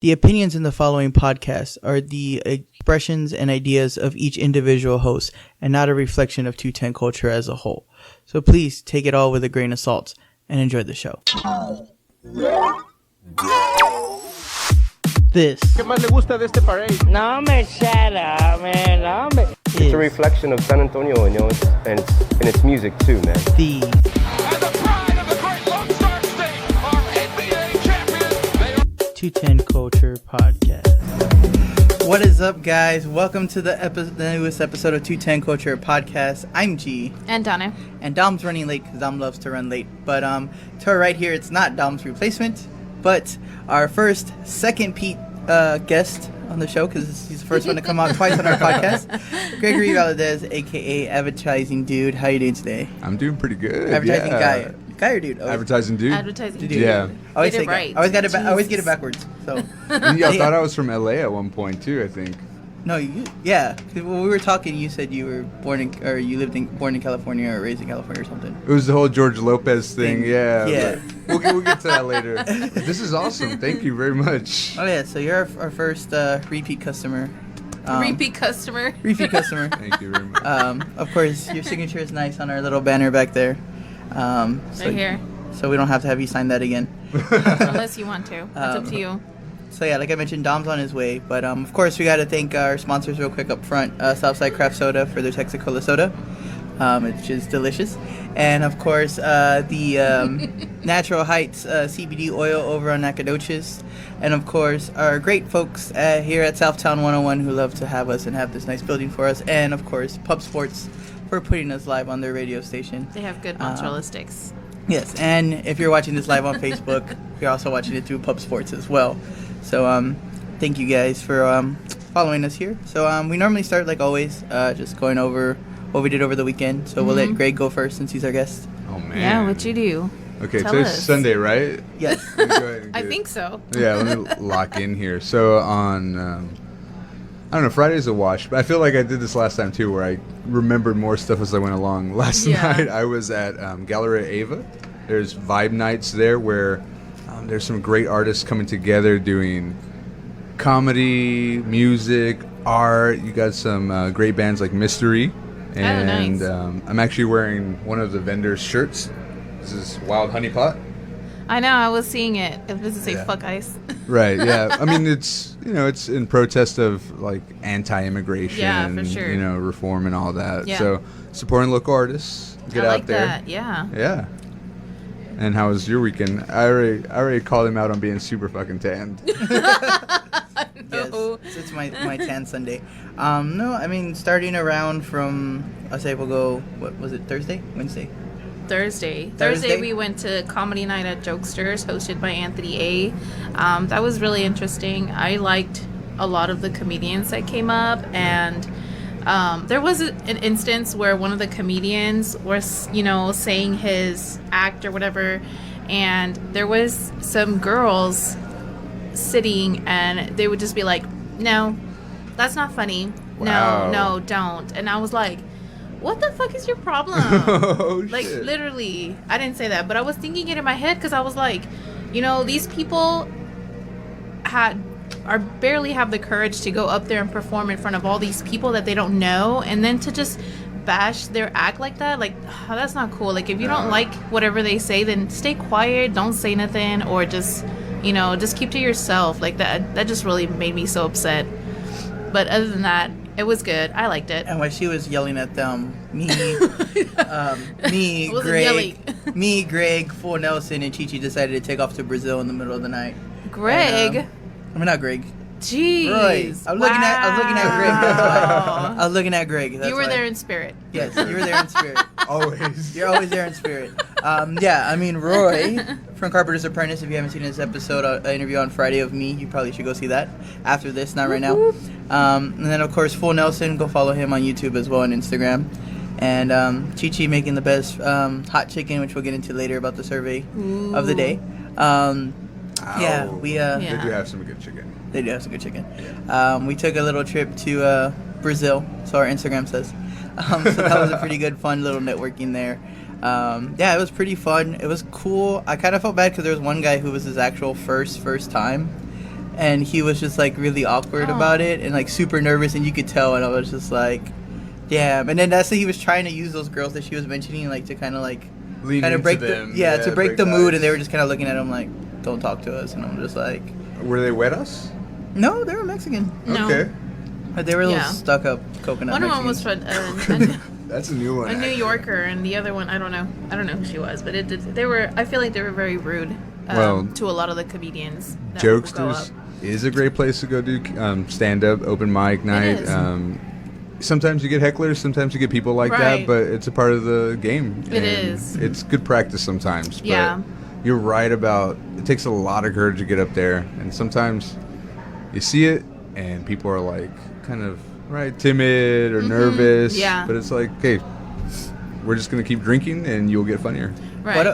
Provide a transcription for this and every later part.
The opinions in the following podcast are the expressions and ideas of each individual host and not a reflection of 210 culture as a whole. So please take it all with a grain of salt and enjoy the show. This ¿Qué más le gusta de este parade? No me shut up, man. No me. It's a reflection of San Antonio, you know, and its music too, man. the And the pride of the great Lone Star State are NBA champions. They are 210 Culture Podcast. What is up, guys? Welcome to the newest episode of 210 Culture Podcast. I'm G. And Donna. And Dom's running late because Dom loves to run late. But to our right here, it's not Dom's replacement, but our second Pete guest on the show, because he's the first one to come out twice on our podcast. Gregory Valdez, a.k.a. Advertising Dude. How you doing today? I'm doing pretty good. Advertising yeah. guy or dude? Advertising dude. Advertising Dude. dude. Yeah. I always Get it say guy. right. I always get it backwards. So And y'all thought I was from LA at one point too, I think. no, yeah. 'Cause when we were talking, you said you were born in California or raised in California or something. It was the whole George Lopez thing, yeah. Yeah. but we'll get to that later. This is awesome. Thank you very much. Oh yeah, so you're our first repeat customer. Repeat customer. Repeat customer. Thank you very much. Of course, your signature is nice on our little banner back there. So, Right here. So we don't have to have you sign that again. Unless you want to. It's up to you. So yeah, like I mentioned, Dom's on his way. But of course, we got to thank our sponsors real quick up front. Southside Craft Soda for their Texacola soda, which is delicious. And of course, the Natural Heights CBD oil over on Nacogdoches. And of course, our great folks here at Southtown 101 who love to have us and have this nice building for us. And of course, Pub Sports for putting us live on their radio station. They have good mozzarella sticks. Yes, and if you're watching this live on Facebook, you're also watching it through Pub Sports as well. So thank you guys for following us here. So we normally start, like always, just going over what we did over the weekend. So we'll let Greg go first since he's our guest. Oh man. Yeah, what you do? Okay, Tell today's us. Sunday, right? Yes. Go ahead and I do it. think so. Yeah, let me lock in here. So on, I don't know, Friday's a wash, but I feel like I did this last time too, where I remembered more stuff as I went along. Last Yeah. night I was at Galleria Ava. There's vibe nights there where there's some great artists coming together doing comedy, music, art. You got some great bands like Mystery. And nice. I'm actually wearing one of the vendors' shirts. This is Wild Honey Pot. I know, I was seeing it. If this is a Yeah. fuck ice. Right, yeah. I mean, it's in protest of like anti-immigration, Yeah, for sure. reform and all that. Yeah. So supporting local artists, get I out like there. that, yeah. Yeah. And how was your weekend? I already called him out on being super fucking tanned. Yes. No. So it's my tan Sunday. No, I mean, starting around from, I'll say we'll go, what was it, Thursday? Wednesday? Thursday. Thursday? We went to Comedy Night at Jokesters, hosted by Anthony A. That was really interesting. I liked a lot of the comedians that came up, and there was an instance where one of the comedians was, saying his act or whatever, and there was some girls sitting, and they would just be like, "No, that's not funny. Wow. No, don't." And I was like, what the fuck is your problem? Oh, Like, shit. literally, I didn't say that, but I was thinking it in my head because I was like, these people barely have the courage to go up there and perform in front of all these people that they don't know, and then to just bash their act like that, like, that's not cool. Like, if you don't like whatever they say, then stay quiet, don't say nothing, or just, just keep to yourself. Like, that just really made me so upset. But other than that, it was good. I liked it. And while she was yelling at them, me, I wasn't Greg, Full Nelson, and Chi-Chi decided to take off to Brazil in the middle of the night. Greg. And, I mean, not Greg. Jeez. Roy. I was looking at Greg. That's why. I was looking at Greg. That's You were why. there in spirit. Yes, you were there in spirit. Always. You're always there in spirit. Yeah, I mean, Roy from Carpenter's Apprentice, if you haven't seen his episode, interview on Friday of me, you probably should go see that after this, not right now. And then, of course, Full Nelson, go follow him on YouTube as well and Instagram. And Chi-Chi making the best hot chicken, which we'll get into later about the survey of the day. Yeah, we... They do have some good chicken. They do have some good chicken. We took a little trip to Brazil, so our Instagram says. So that was a pretty good, fun little networking there. Yeah, it was pretty fun. It was cool. I kind of felt bad because there was one guy who was his actual first time. and he was just like really awkward about it and like super nervous, and you could tell, and I was just like, damn. And then that's he was trying to use those girls that she was mentioning, like to kind of like Lean kind of into break them. to break the mood, ice. and they were just kind of looking at him like, don't talk to us, and I'm just like, Were they wet us? no, they were Mexican, No. Okay. but they were little Yeah. stuck up coconut. One of them was Mexicans. from That's a new one. a New actually. Yorker, and the other one I don't know who she was, but they were. I feel like they were very rude Well, to a lot of the comedians. That would go Jokesters up. is a great place to go do stand up, open mic night. is. Sometimes you get hecklers, sometimes you get people like that, Right. but it's a part of the game. It and is. It's good practice sometimes. Yeah. But you're right about it takes a lot of courage to get up there, and sometimes you see it, and people are like kind of timid or nervous. Yeah. But it's like, okay, we're just gonna keep drinking, and you'll get funnier. Right.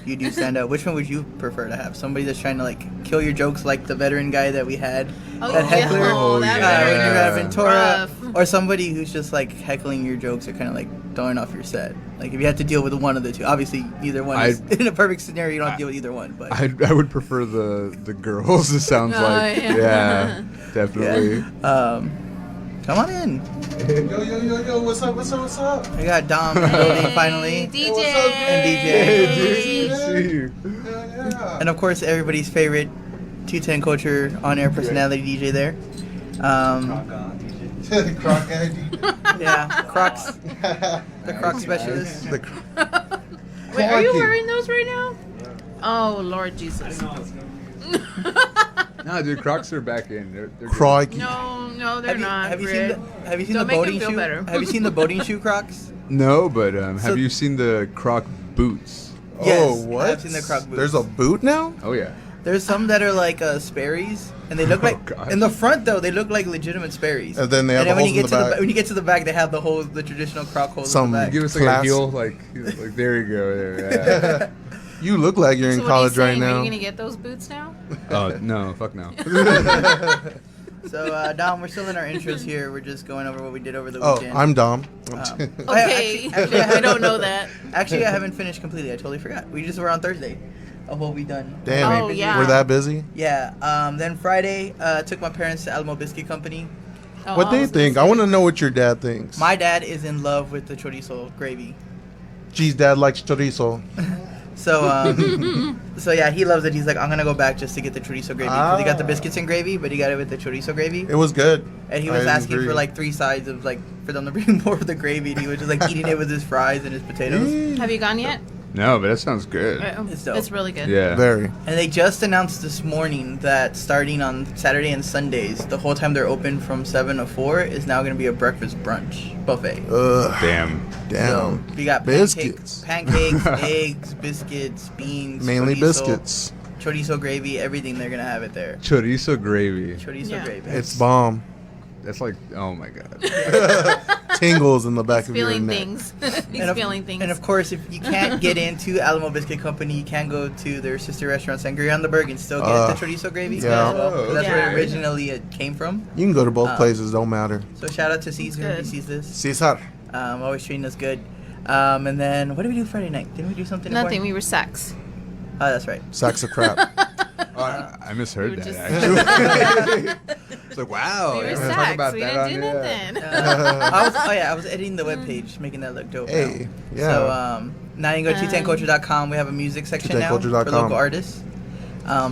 You do stand up. Which one would you prefer to have? Somebody that's trying to like kill your jokes, like the veteran guy that we had, that heckler, Oh, that yeah. when you were at veteran. Ventura, Rough. or somebody who's just like heckling your jokes or kind of like throwing off your set. Like if you had to deal with one of the two, obviously either one. Is, in a perfect scenario, you don't have to deal with either one. But I would prefer the girls. It sounds Oh, like yeah. definitely. come on in. Yo, what's up? We got Dom in the building finally, DJ. and DJ. Hey, dude, see you. And of course, everybody's favorite 210 Culture on-air personality DJ there. Croc guy, DJ. Yeah, Crocs, the Croc specialist. Wait, are you wearing those right now? Oh Lord Jesus! No, dude, Crocs are back in. They're good. Crikey. No, they're not. Have you Rick. seen Don't the make boating him feel shoe? better. Have you seen the boating shoe Crocs? No, but So- have you seen the Croc boots? Yes, Oh, what? I've seen the Croc boots. There's a boot now? Oh yeah. There's some that are like Sperry's, and they look like God. in the front though they look like legitimate Sperry's. And then they have the when holes you in get the to back. when you get to the back, they have the holes, the traditional Croc holes Some- in the back. Give us like Class. a heel, like there you go. There. Yeah. You look like you're in So what are you college right saying? Are now. you gonna get those boots now? Oh no, fuck no. So Dom, we're still in our intros here. We're just going over what we did over the Oh, weekend. I'm Dom. Okay, actually, I don't know that. Actually, I haven't finished completely. I totally forgot. We just were on Thursday of what we done. Damn, Oh, yeah. we're that busy? Yeah. Then Friday, took my parents to Alamo Biscuit Company. Oh, What they was think? gonna I want to know what your dad thinks. My dad is in love with the chorizo gravy. G's dad likes chorizo. So, so yeah, he loves it. He's like, I'm gonna go back just to get the chorizo gravy. 'Cause he got the Ah. biscuits and gravy, but he got it with the chorizo gravy. It was good. And he was I asking agree. for like 3 sides of like for them to bring more of the gravy. And he was just like eating it with his fries and his potatoes. Have you gone yet? No, but that sounds good. It's dope. It's really good. Yeah. Very. And they just announced this morning that starting on Saturday and Sundays, the whole time they're open from 7 to 4 is now going to be a breakfast brunch buffet. Ugh. Damn. Damn. So we got Biscuits. pancakes, eggs, biscuits, beans, Mainly chorizo, biscuits. chorizo gravy, everything. They're going to have it there. Chorizo gravy. Chorizo Yeah. gravy. It's bomb. That's like, oh my god. Tingles in the back He's of your feeling neck. things. He's And of, feeling things. and of course, if you can't get into Alamo Biscuit Company, you can go to their sister restaurant, Sangria on the Berg, and still get the chorizo gravy. yeah. As well, 'cause that's where Yeah. originally it came from. You can go to both places, don't matter. So shout out to Caesar if he good. sees this. Cesar. Always treating us good. And then what did we do Friday night? Didn't we do something? Nothing. important? We were sex. Oh, that's right. Sacks of crap. Oh, I misheard We were that just- actually. It's like, wow. We were everyone's talking sex. about We that didn't on do the- nothing. I was editing the webpage, making that look dope. Hey, now. yeah. So now you can go to 210culture.com. We have a music section now for 210culture.com. local artists.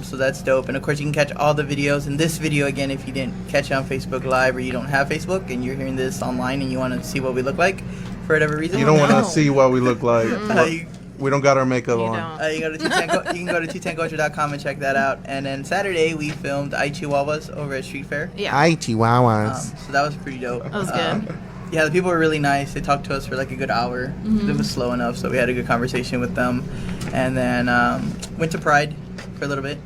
So that's dope. And of course, you can catch all the videos. And this video, again, if you didn't catch it on Facebook Live or you don't have Facebook and you're hearing this online and you want to see what we look like for whatever reason, You don't want no. to see what we look like. you, We don't got our makeup You on. don't. you go to 210, you can go to 210culture.com and check that out. And then Saturday, we filmed I Chihuahuas over at Street Fair. Yeah. Hi, Chihuahuas. So that was pretty dope. That was good. Yeah, the people were really nice. They talked to us for like a good hour. Mm-hmm. It was slow enough, so we had a good conversation with them. And then went to Pride for a little bit.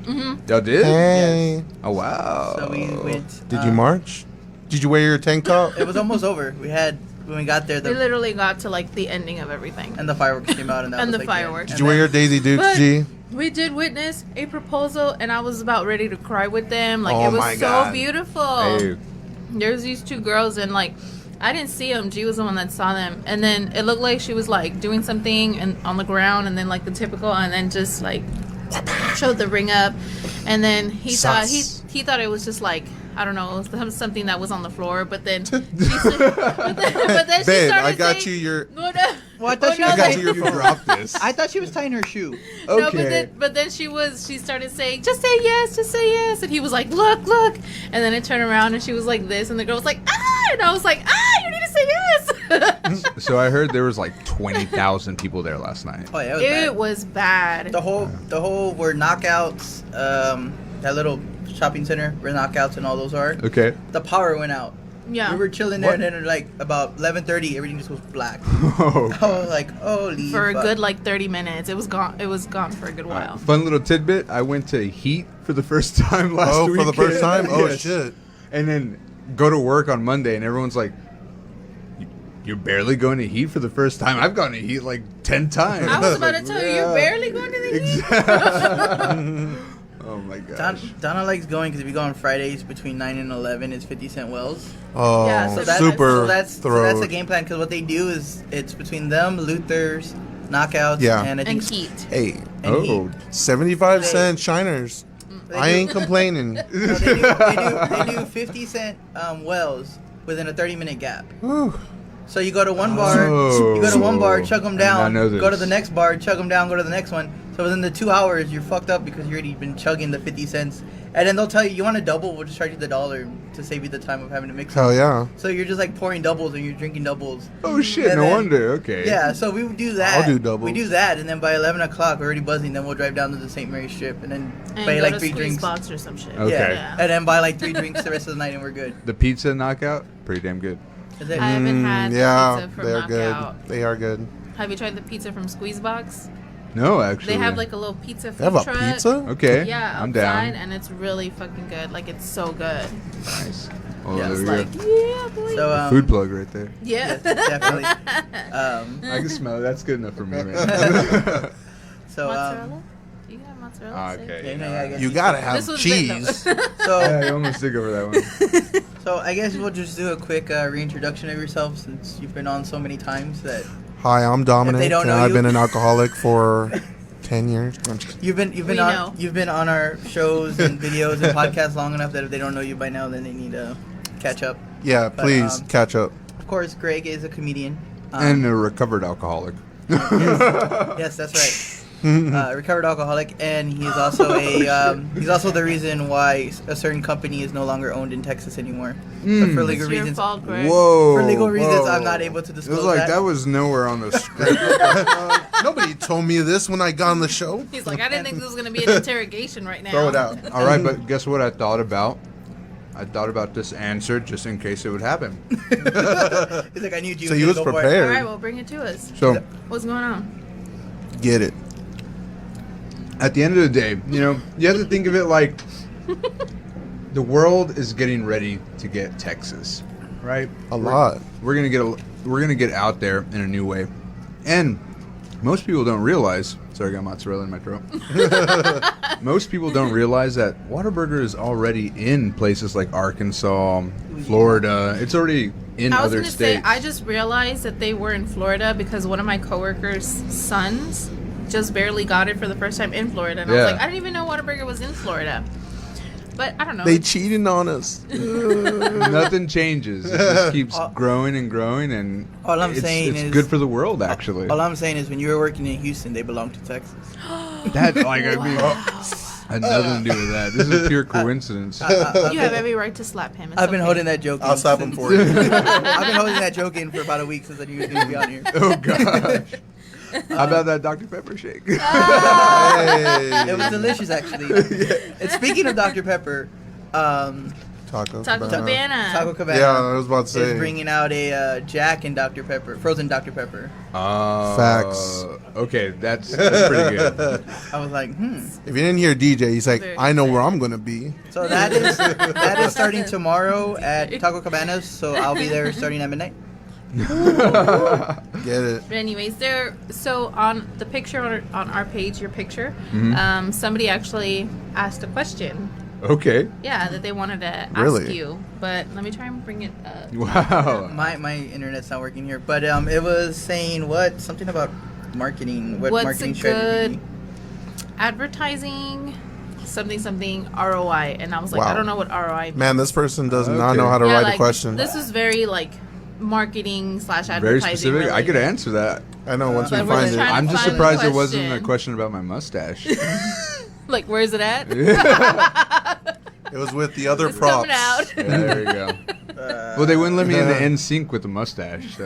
Y'all did? Hey. Oh wow. So we went. Did you march? Did you wear your tank top? It was almost over. We had when we got there, We literally got to like the ending of everything. and the fireworks came out, and that And was the like, yeah. fireworks. Did And you wear then- your Daisy Dukes, But G? we did witness a proposal, and I was about ready to cry with them. Like Oh it was my so God. beautiful. Hey, There's these 2 girls, and like I didn't see them. G was the one that saw them, and then it looked like she was like doing something and on the ground, and then like the typical, and then just like showed the ring up, and then he thought Sus. he thought it was just like, I don't know, something that was on the floor. But then she started Babe, I got saying, you your. No, no. Well, I thought she no, was I got like, you your phone. Drop this. I thought she was tying her shoe. No, Okay. but then she started saying, just say yes, and he was like, look, and then it turned around and she was like this, and the girl was like, and I was like, you need to say yes. So I heard there was like 20,000 people there last night. Oh yeah, It was bad. the whole where knockouts, that little shopping center where knockouts and all those are. Okay. The power went out. Yeah. We were chilling there, and then like about 11:30, everything just was black. Oh. I was like, holy. For a fuck. good like 30 minutes. It was gone for a good while. Fun little tidbit. I went to Heat for the first time last Oh, week. for the first time? Oh, Yes. shit. And then go to work on Monday, and everyone's like, "You're barely going to Heat for the first time? I've gone to Heat like 10 times." I was about to tell you, you're barely going to the heat. Oh my gosh. Donna likes going because if you go on Fridays between 9 and 11, it's 50-cent wells. Oh, Yeah, so super that's throat. the game plan because what they do is it's between them, Luther's, knockouts, Yeah. and I think And heat. Hey, and Oh. Heat. 75-cent shiners. They I do- ain't complaining. No, they do 50-cent wells within a 30-minute gap. Whew. So you go to one bar, Oh. you go to one bar, chug them I did not down. know Go to this. the next bar, chug them down. Go to the next one. So within the 2 hours, you're fucked up because you already been chugging the 50 cents. And then they'll tell you want a double, we'll just charge you the $1 to save you the time of having to mix. Hell them. yeah. So you're just like pouring doubles and you're drinking doubles. Oh shit! And No then- wonder. Okay. Yeah, so we would do that. I'll do doubles. We do that, and then by 11 o'clock, we're already buzzing. Then we'll drive down to the St. Mary's Strip, and then And buy go like to 3 Squeeze drinks. Box or some shit. Okay. Yeah. And then buy like 3 drinks the rest of the night, and we're good. The pizza knockout, pretty damn good. Is it? I haven't had Yeah, the pizza from they're Knockout. good. They are good. Have you tried the pizza from Squeeze Box? No, actually. They have like a little pizza food They have a truck. pizza? Okay. Yeah, I'm outside, down. and it's really fucking good. Like, it's so good. Nice. Oh, Yeah, there It's we like, go. yeah, boy. So, Food plug right there. yeah. yes, definitely. I can smell it. That's good enough for me, man. So, Mozzarella? You can have mozzarella. Ah, steak. okay. yeah, I guess You gotta This have was big, though. cheese. So, Yeah, you almost did go for that one. so I guess we'll just do a quick reintroduction of yourself since you've been on so many times that Hi, I'm Dominic, don't and know I've you- been an alcoholic for 10 years. I'm just kidding. you've been on our shows and videos and podcasts long enough that if they don't know you by now, then they need to catch up. Yeah, But, please catch up. Of course, Greg is a comedian. And a recovered alcoholic. Yes, that's right. Recovered alcoholic, and he's also he's also the reason why a certain company is no longer owned in Texas anymore. But for legal It's your reasons, fault, Greg. Whoa. for legal reasons, whoa. I'm not able to It disclose was like that. that was nowhere on the script. Nobody told me this when I got on the show. He's like, I didn't think this was going to be an interrogation right now. Throw it out. All right, but guess what I thought about? I thought about this answer just in case it would happen. He's like, I need you. So he to was go for it. prepared. All right, well, bring it to us. So What's going on? Get it. at the end of the day, you have to think of it like the world is getting ready to get Texas, right? A lot. We're gonna get out there in a new way, and most people don't realize. Sorry, I got mozzarella in my throat. Most people don't realize that Whataburger is already in places like Arkansas, Florida. It's already in I was other going to say, states. I just realized that they were in Florida because one of my coworkers' sons just barely got it for the first time in Florida. And I Yeah. was like, I didn't even know Whataburger was in Florida. But I don't know. They cheating on us. Nothing changes. It just keeps growing and growing, and All I'm it's, saying it's is- good for the world, actually. All I'm saying is, when you were working in Houston, they belonged to Texas. That like I mean, had nothing to do with that. This is pure coincidence. you have every right to slap him. It's I've been okay. holding that joke. I'll in slap him since- for you. I've been holding that joke in for about a week since I knew he was going to be on here. Oh gosh. How about that Dr. Pepper shake? It Hey. was delicious, actually. And speaking of Dr. Pepper, Taco Taco Cabana. Taco Cabana Yeah, I was about to is say. bringing out a Jack and Dr. Pepper, frozen Dr. Pepper. Facts. Okay, that's pretty good. I was like, If you didn't hear DJ, he's like, Very I know where I'm going to be. So that is starting tomorrow at Taco Cabana's. So I'll be there starting at midnight. Get it. But anyways, so on the picture on our page, your picture, Mm-hmm. somebody actually asked a question. Okay. Yeah, that they wanted to ask Really? you. But let me try and bring it up. Wow. My internet's not working here, but it was saying something about marketing. What What's marketing a strategy? good advertising something ROI, and I was like, Wow. I don't know what ROI means. Man, this person does not Okay. know how to Yeah, write like, a question. This is very like marketing / advertising. Very specific. I could related. answer that. I know once we But we're find just it. trying to I'm just find the surprised it wasn't a question. question about my mustache. Like, where's it at? It was with the other It's props. coming out. Yeah, there you go. Well, they wouldn't let me in the NSYNC with the mustache. So.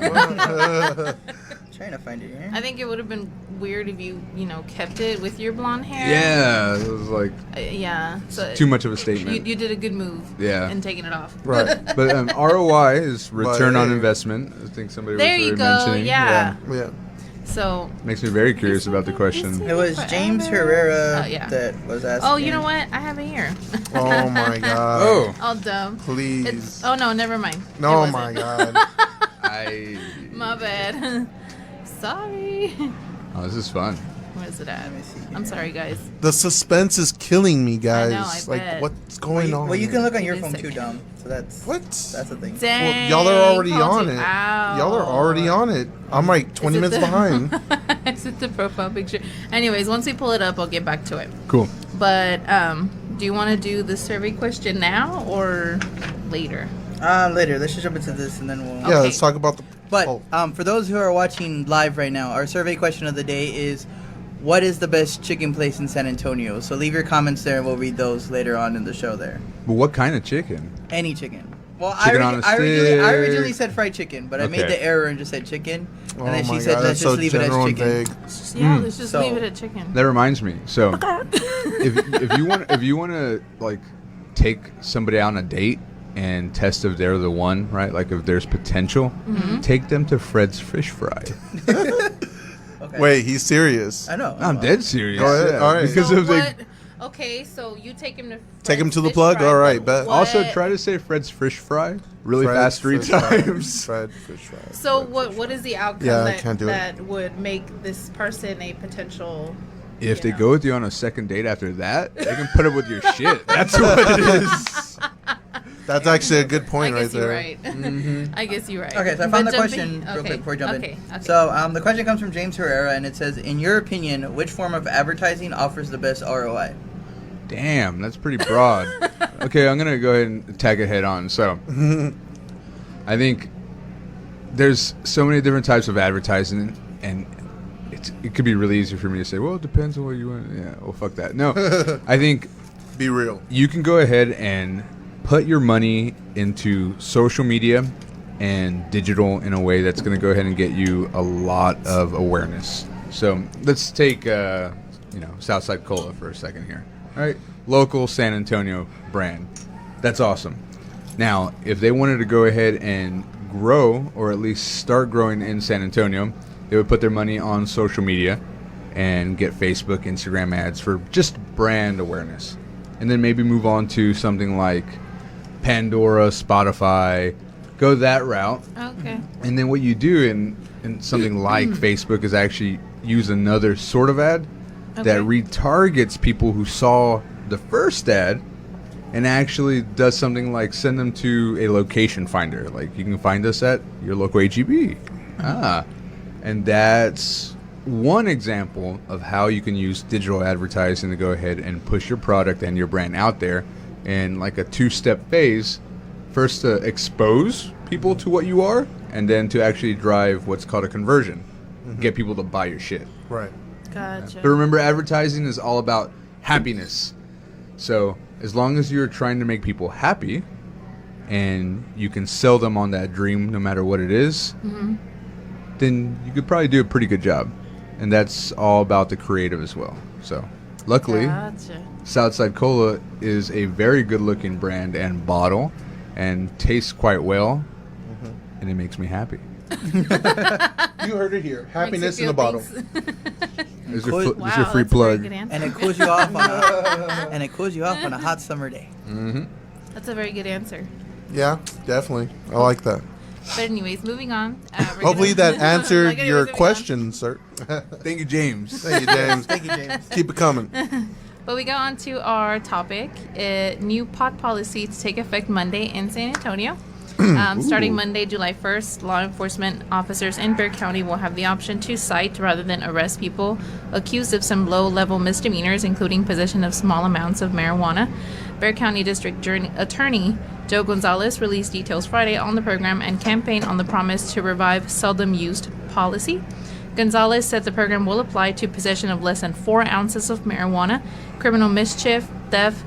Trying to find it here. I think it would have been weird if you kept it with your blonde hair. Yeah, it was like Yeah. So too much of a statement. You did a good move. Yeah. In taking it off. Right. But ROI is return on hey. investment. I think somebody There was you already go. mentioning. Yeah. Yeah. So. Makes me very curious about the question. It was James Herrera Oh, yeah. that was asking. Oh, you know what? I have it here. Oh my god. Oh, All dumb. Please. Oh no, never mind. No, It my wasn't. god. I. My bad. Sorry. Oh, this is fun. Where is it at? Let me see I'm here. sorry, guys. The suspense is killing me, guys. I know, I like, bet. what's going on? Well, you can look on your It is phone too, sick. Dom. So that's What? That's the thing. Dang. Well, y'all are already called on you it. out. Y'all are already on it. I'm like 20 Is it minutes the- behind. Is it the profile picture? Anyways, once we pull it up, I'll get back to it. Cool. But do you want to do the survey question now or later? Later. Let's just jump into this and then we'll. Yeah, Okay. let's talk about the. But oh. for those who are watching live right now, our survey question of the day is, what is the best chicken place in San Antonio? So leave your comments there and we'll read those later on in the show there. But what kind of chicken? Any chicken. Well, Chicken on a I stick. originally said fried chicken, but I made Okay. the error and just said chicken. Oh And then she my said, God, let's that's so just leave it as general and chicken. vague. Yeah, let's just So- leave it at chicken. That reminds me. So, if you want to like take somebody out on a date and test if they're the one, right? Like if there's potential, take them to Fred's Fish Fry. Okay. Wait, he's serious. I know. I'm dead serious. Go ahead, all right. Because So of the. what? Okay, so you take him to Take him Fred's to the Fish plug? Fry, All right, but bet. Also, what- try to say Fred's Fish Fry really Fred fast 3 Fish Fry. times. Fred Fish Fry. So Fred what is the outcome Yeah, I that, can't do it. that would make this person a potential? If they Yeah. go with you on a second date after that, they can put up with your shit. That's what it is. That's actually a good I point right guess you're there. right. I guess you're right. Okay, so I But found the jumping- question real okay, quick before we jump okay, in. okay. So the question comes from James Herrera, and it says, in your opinion, which form of advertising offers the best ROI? Damn, that's pretty broad. Okay, I'm gonna go ahead and tag it head on. So, I think there's so many different types of advertising, and it could be really easy for me to say, well, it depends on what you want. Yeah, well, fuck that. No, I think Be real. you can go ahead and put your money into social media and digital in a way that's going to go ahead and get you a lot of awareness. So let's take Southside Cola for a second here. All right, local San Antonio brand. That's awesome. Now, if they wanted to go ahead and grow, or at least start growing in San Antonio, they would put their money on social media and get Facebook, Instagram ads for just brand awareness. And then maybe move on to something like Pandora, Spotify, go that route. Okay. And then what you do in something like Facebook is actually use another sort of ad that Okay. retargets people who saw the first ad and actually does something like send them to a location finder. Like, you can find us at your local HEB. And that's one example of how you can use digital advertising to go ahead and push your product and your brand out there in like a 2-step phase. First, to expose people to what you are, and then to actually drive what's called a conversion. Get people to buy your shit. Right. Gotcha. But remember, advertising is all about happiness. So as long as you're trying to make people happy and you can sell them on that dream no matter what it is, then you could probably do a pretty good job. And that's all about the creative as well. So luckily, Gotcha. Southside Cola is a very good looking brand and bottle and tastes quite well. And it makes me happy. You heard it here. Happiness in a bottle. There's Cool. your, Wow, there's your free that's a very plug. good answer. And it cools you off on a hot summer day. That's a very good answer. Yeah, definitely. I like that. But anyways, moving on. We're Hopefully gonna- that answered Like, anyways, your moving on. question, sir. Thank you, James. Thank you, James. Thank you, James. Keep it coming. But we go on to our topic. New pot policy to take effect Monday in San Antonio. Starting Monday, July 1st, law enforcement officers in Bexar County will have the option to cite rather than arrest people accused of some low-level misdemeanors, including possession of small amounts of marijuana. Bexar County District Attorney Joe Gonzalez released details Friday on the program and campaigned on the promise to revive seldom-used policy. Gonzalez said the program will apply to possession of less than 4 ounces of marijuana, criminal mischief, theft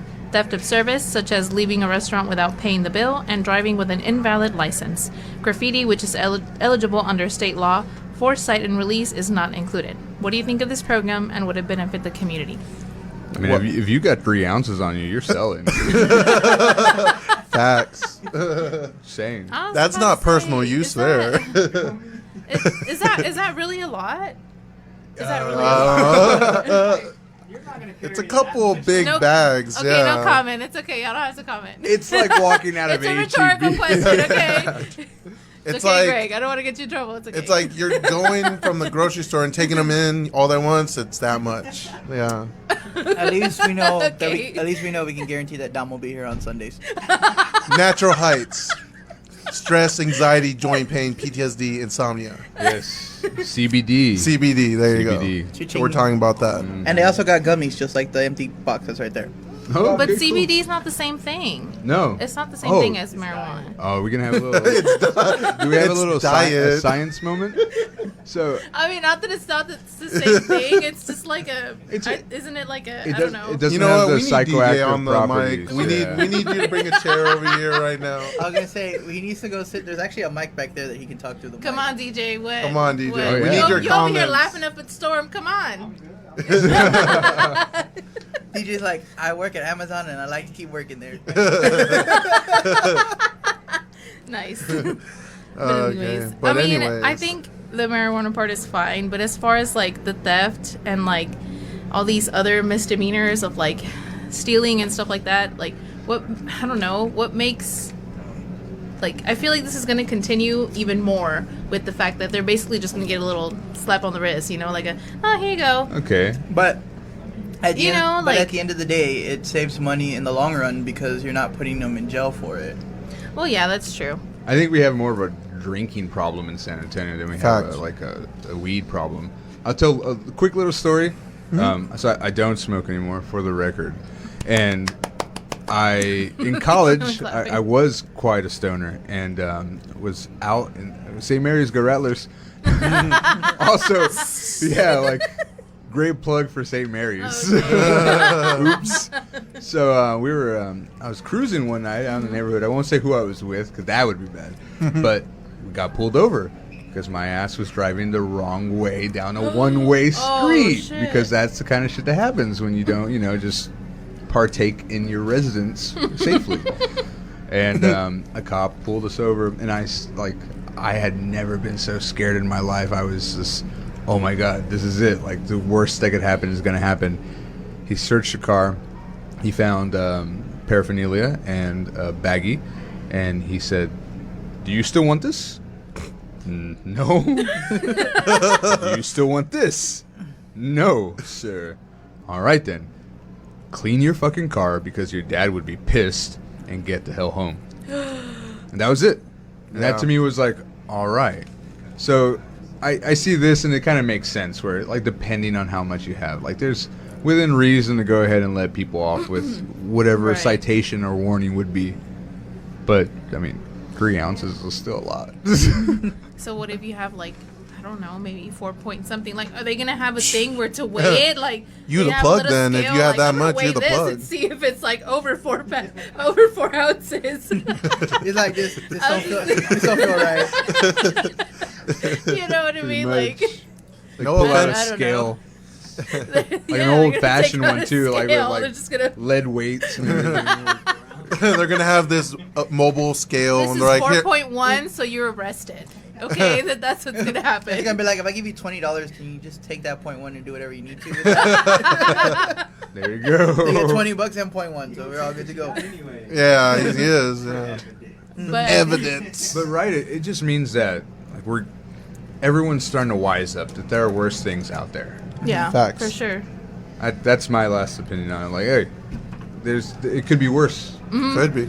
of service, such as leaving a restaurant without paying the bill, and driving with an invalid license. Graffiti, which is eligible under state law for cite and release, is not included. What do you think of this program, and would it benefit the community? I mean, if you got 3 ounces on you, you're selling. Facts. Saying. That's not personal use there. Is that really a lot? Is that really a lot? It's a couple of big No- bags. Okay, yeah. no comment. It's okay. Y'all don't have to comment. It's like walking out of It's a H-E-B. rhetorical question, okay? It's okay, like Greg. I don't want to get you in trouble. It's okay. it's like you're going from the grocery store and taking them in all at once. It's that much. Yeah. At least we know Okay. at least we know we can guarantee that Dom will be here on Sundays. Natural heights. Stress, anxiety, joint pain, PTSD, insomnia. Yes. CBD. CBD. There you CBD. go. So we're talking about that. And they also got gummies, just like the empty boxes right there. Oh, But okay, cool. CBD is not the same thing. No. It's not the same Oh. thing as marijuana. Oh, we're gonna have a little. Do we have a It's little diet. science moment? So I mean, not that it's not the same thing. It's just like isn't it like a? it, I does, don't know. it doesn't You know have what? the We need DJ psychoactive on the properties. mic. We Yeah. need you to bring a chair over here right now. I was gonna say he needs to go sit. There's actually a mic back there that he can talk through the. Come mic. on, DJ. What? Come on, DJ. What? Oh, yeah. We need your you over here comments. laughing up at Storm. Come on. DJ's like, I work at Amazon and I like to keep working there. Nice. Okay. But I mean, anyways. I think the marijuana part is fine, but as far as like the theft and like all these other misdemeanors of like stealing and stuff like that, like what, I don't know, what makes, like, I feel like this is going to continue even more with the fact that they're basically just going to get a little slap on the wrist, you know, like a, oh, here you go. Okay. But at the You end, know, but like- at the end of the day, it saves money in the long run because you're not putting them in jail for it. Well, yeah, that's true. I think we have more of a drinking problem in San Antonio than we Facts. have a weed problem. I'll tell a quick little story. So I don't smoke anymore, for the record. And in college, Clapping. I was quite a stoner and was out in St. Mary's Go Rattlers. Also, yeah, like great plug for St. Mary's. Oops. So we were. I was cruising one night out in the neighborhood. I won't say who I was with because that would be bad. But we got pulled over because my ass was driving the wrong way down a one-way Oh, street. shit. Because that's the kind of shit that happens when you don't, just partake in your residence safely. And a cop pulled us over, and I had never been so scared in my life. I was just, oh my god, this is it. Like the worst that could happen is going to happen. He searched the car. He found paraphernalia and a baggie, and he said, "Do you still want this?" No. "Do you still want this?" "No, sir." "All right then. Clean your fucking car because your dad would be pissed and get the hell home." And that was it. And that to me was like, all right. So I see this and it kind of makes sense where, like, depending on how much you have, like, there's within reason to go ahead and let people off with whatever a Right. citation or warning would be. But, I mean, 3 ounces is still a lot. So what if you have like, I don't know, maybe 4 point something? Like, are they gonna have a thing where to weigh it? Like, You they the have a plug little then, if scale, you have like, that I'm gonna much, you're weigh the this plug. And see if it's like over 4 ounces. It's like this don't feel right. You know what I mean? much. Like, No pull out a offense. I don't scale. yeah, Like an they're old gonna fashioned take out one a too, like scale. with They're like just gonna. lead weights and everything. They're gonna have this mobile scale, This and is they're like, here, 4.1, so you're arrested. Okay, that's what's gonna happen. It's gonna be like, if I give you $20, can you just take that 0.1 and do whatever you need to with it? There you go. They get $20 and 0.1, so we're all good to go. yeah, he is. Yeah. But Evidence. But right, it just means that like everyone's starting to wise up that there are worse things out there. yeah, Facts. for sure. That's my last opinion on it. Like, hey, it could be worse. Could be.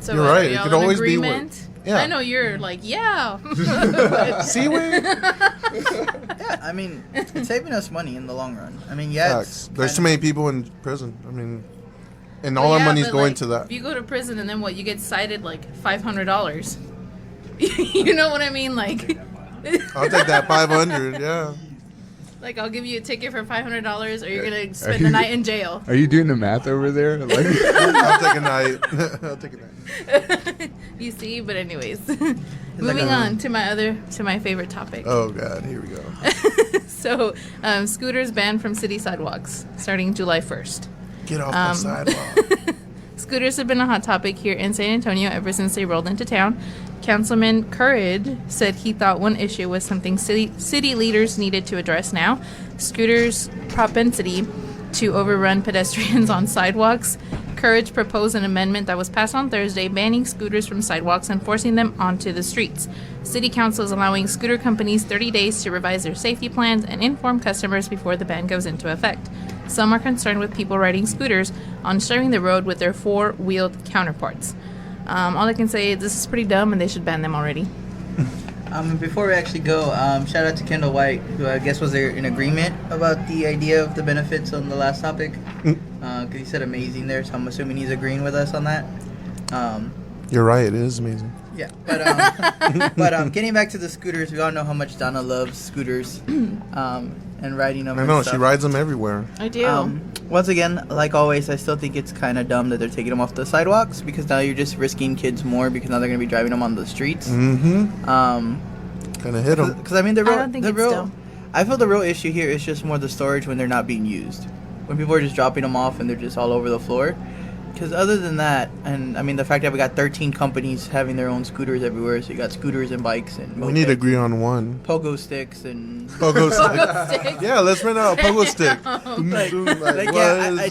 So You're are right. It y'all could in always be agreement? yeah. I know you're like, yeah. But- Seaweed? Yeah, I mean, it's saving us money in the long run. I mean, yeah, it's There's too kinda- many people in prison. I mean, and all Well, our yeah, money's but, going like, to that. If you go to prison and then what, you get cited like $500. You know what I mean? Like, I'll take that 500. Yeah. like I'll give you a ticket for $500, or you're gonna spend the night in jail. Are you doing the math over there? Like, I'll take a night. I'll take a night. You see, but anyways, moving on to my favorite topic. Oh God, here we go. So, scooters banned from city sidewalks starting July 1st. Get off the sidewalk. Scooters have been a hot topic here in San Antonio ever since they rolled into town. Councilman Courage said he thought one issue was something city leaders needed to address now: scooters' propensity to overrun pedestrians on sidewalks. Courage proposed an amendment that was passed on Thursday banning scooters from sidewalks and forcing them onto the streets. City Council is allowing scooter companies 30 days to revise their safety plans and inform customers before the ban goes into effect. Some are concerned with people riding scooters on sharing the road with their four-wheeled counterparts. All I can say is this is pretty dumb and they should ban them already. Before we actually go, shout out to Kendall White, who I guess was there in agreement about the idea of the benefits on the last topic. Because he said amazing there, so I'm assuming he's agreeing with us on that. You're right. It is amazing. Yeah, but getting back to the scooters, we all know how much Donna loves scooters and riding them. I know and she stuff. rides them everywhere. I do. Once again, like always, I still think it's kind of dumb that they're taking them off the sidewalks, because now you're just risking kids more, because now they're going to be driving them on the streets. Mm-hmm. Kind of hit them. Because I mean, the real, I don't think the it's real, dumb. I feel the real issue here is just more the storage when they're not being used. When people are just dropping them off and they're just all over the floor. Because other than that, and I mean the fact that we got 13 companies having their own scooters everywhere, so you got scooters and bikes and We need to mopeds, agree on one. pogo sticks and Pogo stick. Yeah, let's rent out a pogo stick. like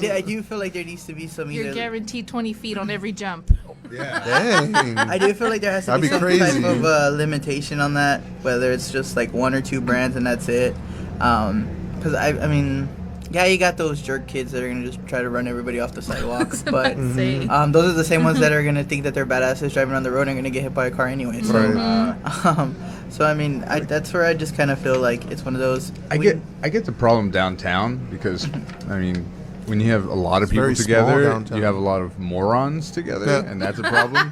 yeah, I do feel like there needs to be some You're either. guaranteed 20 feet on every jump. Dang. I do feel like there has to That'd be be some crazy. type of limitation on that, whether it's just like one or two brands and that's it. Because I mean, yeah, you got those jerk kids that are gonna just try to run everybody off the sidewalks, but Say. those are the same ones that are gonna think that they're badasses driving on the road and gonna get hit by a car anyway. So, Right. so I mean, that's where I just kind of feel like it's one of those. I get the problem downtown because, I mean, when you have a lot of It's people very small together, downtown. you have a lot of morons together, Yeah. and that's a problem.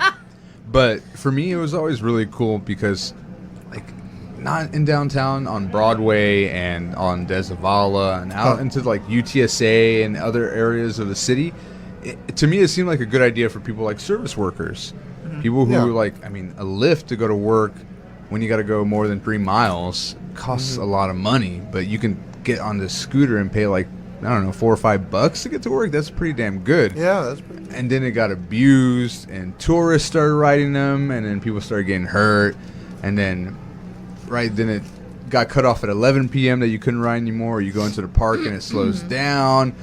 But for me, it was always really cool because, like, not in downtown, on Broadway and on Desavala and out into like UTSA and other areas of the city, to me it seemed like a good idea for people like service workers, people who Yeah. like, I mean, a lift to go to work when you got to go more than 3 miles costs a lot of money, but you can get on this scooter and pay like, I don't know, $4 or $5 to get to work. That's pretty damn good. Yeah, that's pretty. And then it got abused, and tourists started riding them, and then people started getting hurt, and then then it got cut off at 11 p.m. that you couldn't ride anymore. Or you go into the park and it slows down.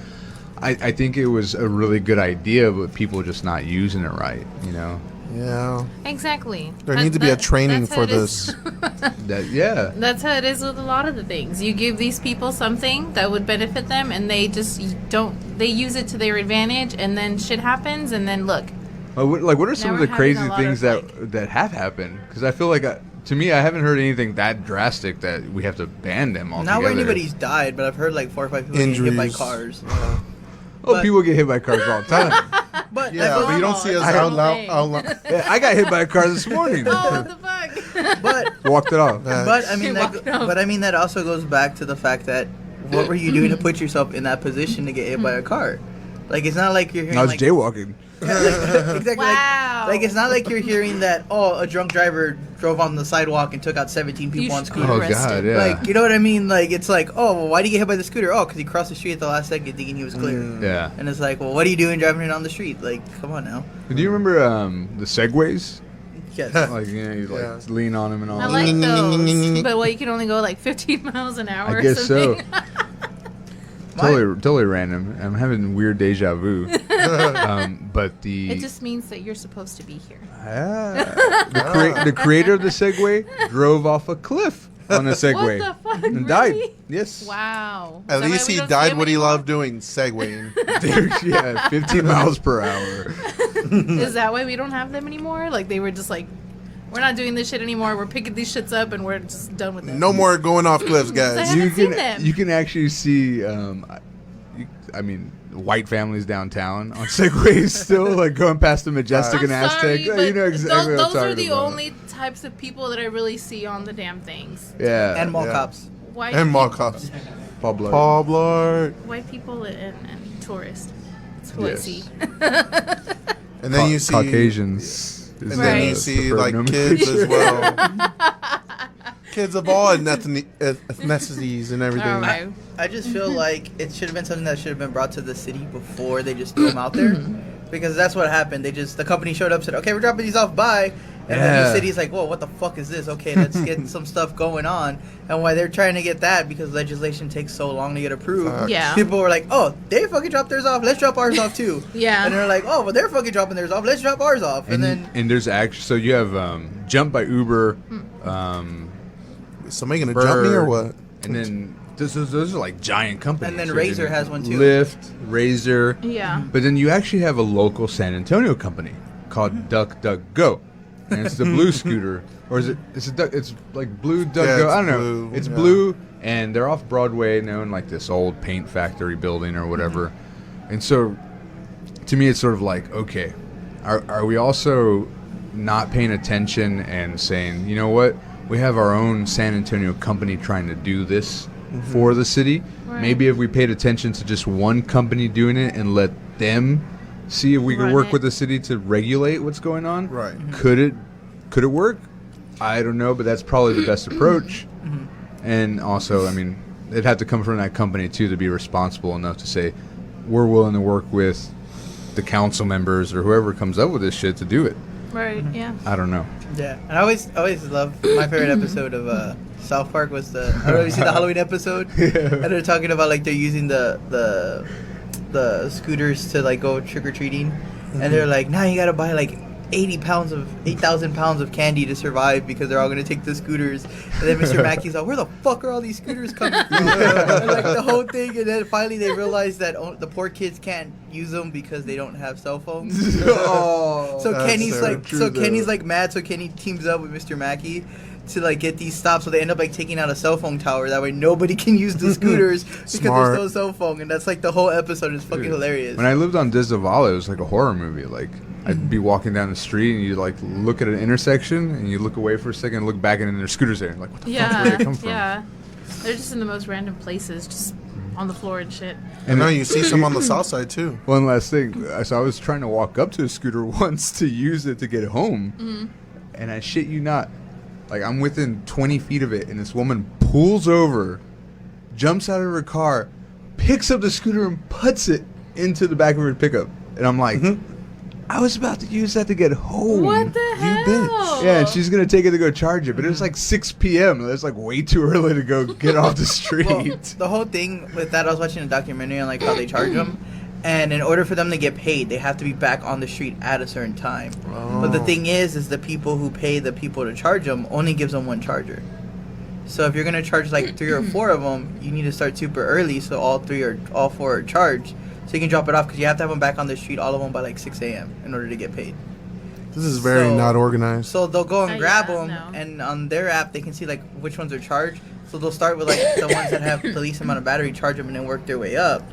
I think it was a really good idea, but people just not using it right, you know? Yeah. Exactly. There needs to be a training that's how for it is. That yeah. That's how it is with a lot of the things. You give these people something that would benefit them, and they just they use it to their advantage, and then shit happens, and then look. What are some Now of we're the having crazy a lot things of, that have happened? Because I feel like, to me, I haven't heard anything that drastic that we have to ban them altogether. Not where anybody's died, but I've heard like 4 or 5 people get hit by Injuries. cars. Oh, but- people get hit by cars all the time. But Yeah, that's but you don't normal. see us That's out normal. loud. Yeah, I got hit by a car this morning. Oh, what the fuck? But Walked it off. But I mean, You walked off. but I mean that also goes back to the fact that what were you doing to put yourself in that position to get hit by a car? Like it's not like you're hearing I was like, jaywalking. Yeah, like, exactly. Wow. Like it's not like you're hearing that a drunk driver drove on the sidewalk and took out 17 people on should scooter. Oh arrested. God, yeah. Like you know what I mean? Like it's like, oh, well, why did you get hit by the scooter? Oh, because he crossed the street at the last second thinking he was clear. Yeah. And it's like, well, what are you doing driving it on the street? Like, come on now. Do you remember the Segways? Yes. Like, you know, you like Yeah. lean on them and all. I that. like those, but you can only go like 15 miles an hour. I or guess so. something. Totally random. I'm having weird deja vu. But the It just means that you're supposed to be here. the creator of the Segway drove off a cliff on a Segway What the fuck? and died. Really? Yes. Wow. At Is that least why we he don't died swim what he anymore? loved doing, segwaying. Yeah, 15 miles per hour. Is that why we don't have them anymore? Like they were just like, we're not doing this shit anymore. We're picking these shits up and we're just done with it. No more going off cliffs, guys. I haven't seen them. You can actually see, white families downtown on segways still, like going past the Majestic and Aztec. Sorry, You know exactly what I'm those are talking the about. only types of people that I really see on the damn things. Yeah. And mall Yeah. cops. White And mall people- cops. Paul Blart. Paul Blart. White people and tourists. That's who Yes. I see. And then you see Caucasians. And is then Right. you the see preferred like nomenclature. kids as well. Kids of all ethnicities and everything. All right. I just feel like it should have been something that should have been brought to the city before they just threw them out there. Because that's what happened. The company showed up, said, okay, we're dropping these off, bye. And then the city's like, whoa, what the fuck is this? Okay, let's get some stuff going on. And why they're trying to get that, because legislation takes so long to get approved. Fuck. Yeah. People were like, oh, they fucking dropped theirs off, let's drop ours off too. Yeah. And they're like, oh, well, they're fucking dropping theirs off, let's drop ours off. And then there's actually, so you have Jump by Uber, Somebody gonna jump me or what? and then those are like giant companies. And then So Razor you know, has one too. Lyft, Razor. Yeah. But then you actually have a local San Antonio company called Duck Duck Go, and it's the blue scooter, or is it? It's like Blue Duck Yeah, Go. it's I don't know. blue, It's yeah. blue, and they're off Broadway, now in like this old paint factory building or whatever. And so, to me, it's sort of like, okay, are we also not paying attention and saying, you know what? We have our own San Antonio company trying to do this for the city. Right. Maybe if we paid attention to just one company doing it and let them see if we could Run work it. with the city to regulate what's going on. Right. Could it work? I don't know, but that's probably the best approach. And also, I mean, it'd have to come from that company too to be responsible enough to say we're willing to work with the council members or whoever comes up with this shit to do it. Right. Yeah. I don't know. Yeah, and I always love my favorite episode of South Park was I don't know if you see the Halloween episode, and they're talking about like they're using the scooters to like go trick or treating, and they're like, now you gotta buy like 8,000 pounds of candy to survive because they're all gonna take the scooters. And then Mr. Mackey's like, where the fuck are all these scooters coming from? And like the whole thing, and then finally they realize that the poor kids can't use them because they don't have cell phones. Oh, So That's Kenny's so like, true, so though. Kenny's like mad. So Kenny teams up with Mr. Mackey to like get these stops. So they end up like taking out a cell phone tower. That way nobody can use the scooters because Smart. there's no cell phone. And that's like the whole episode is fucking hilarious. When I lived on Disavola, it was like a horror movie. Like I'd be walking down the street and you like look at an intersection and you look away for a second, and look back, and then there's scooters there. Like, what the fuck? Where did they come from? Yeah. They're just in the most random places, just on the floor and shit. I know you see some on the south side too. One last thing. So I was trying to walk up to a scooter once to use it to get home, and I shit you not, like I'm within 20 feet of it, and this woman pulls over, jumps out of her car, picks up the scooter, and puts it into the back of her pickup. And I'm like, I was about to use that to get home. What the hell? bitch. Yeah, and she's going to take it to go charge it, but it was like 6 p.m. It's like way too early to go get off the street. Well, the whole thing with that, I was watching a documentary on like how they charge them, and in order for them to get paid, they have to be back on the street at a certain time. But the thing is the people who pay the people to charge them only gives them one charger. So if you're gonna charge like 3 or 4 of them, you need to start super early so all 4 are charged, so you can drop it off because you have to have them back on the street, all of them by like 6 a.m. in order to get paid. This is very So- not organized. So they'll go and grab yeah, them, no. and on their app they can see like which ones are charged. So they'll start with like the ones that have the least amount of battery, charge them, and then work their way up.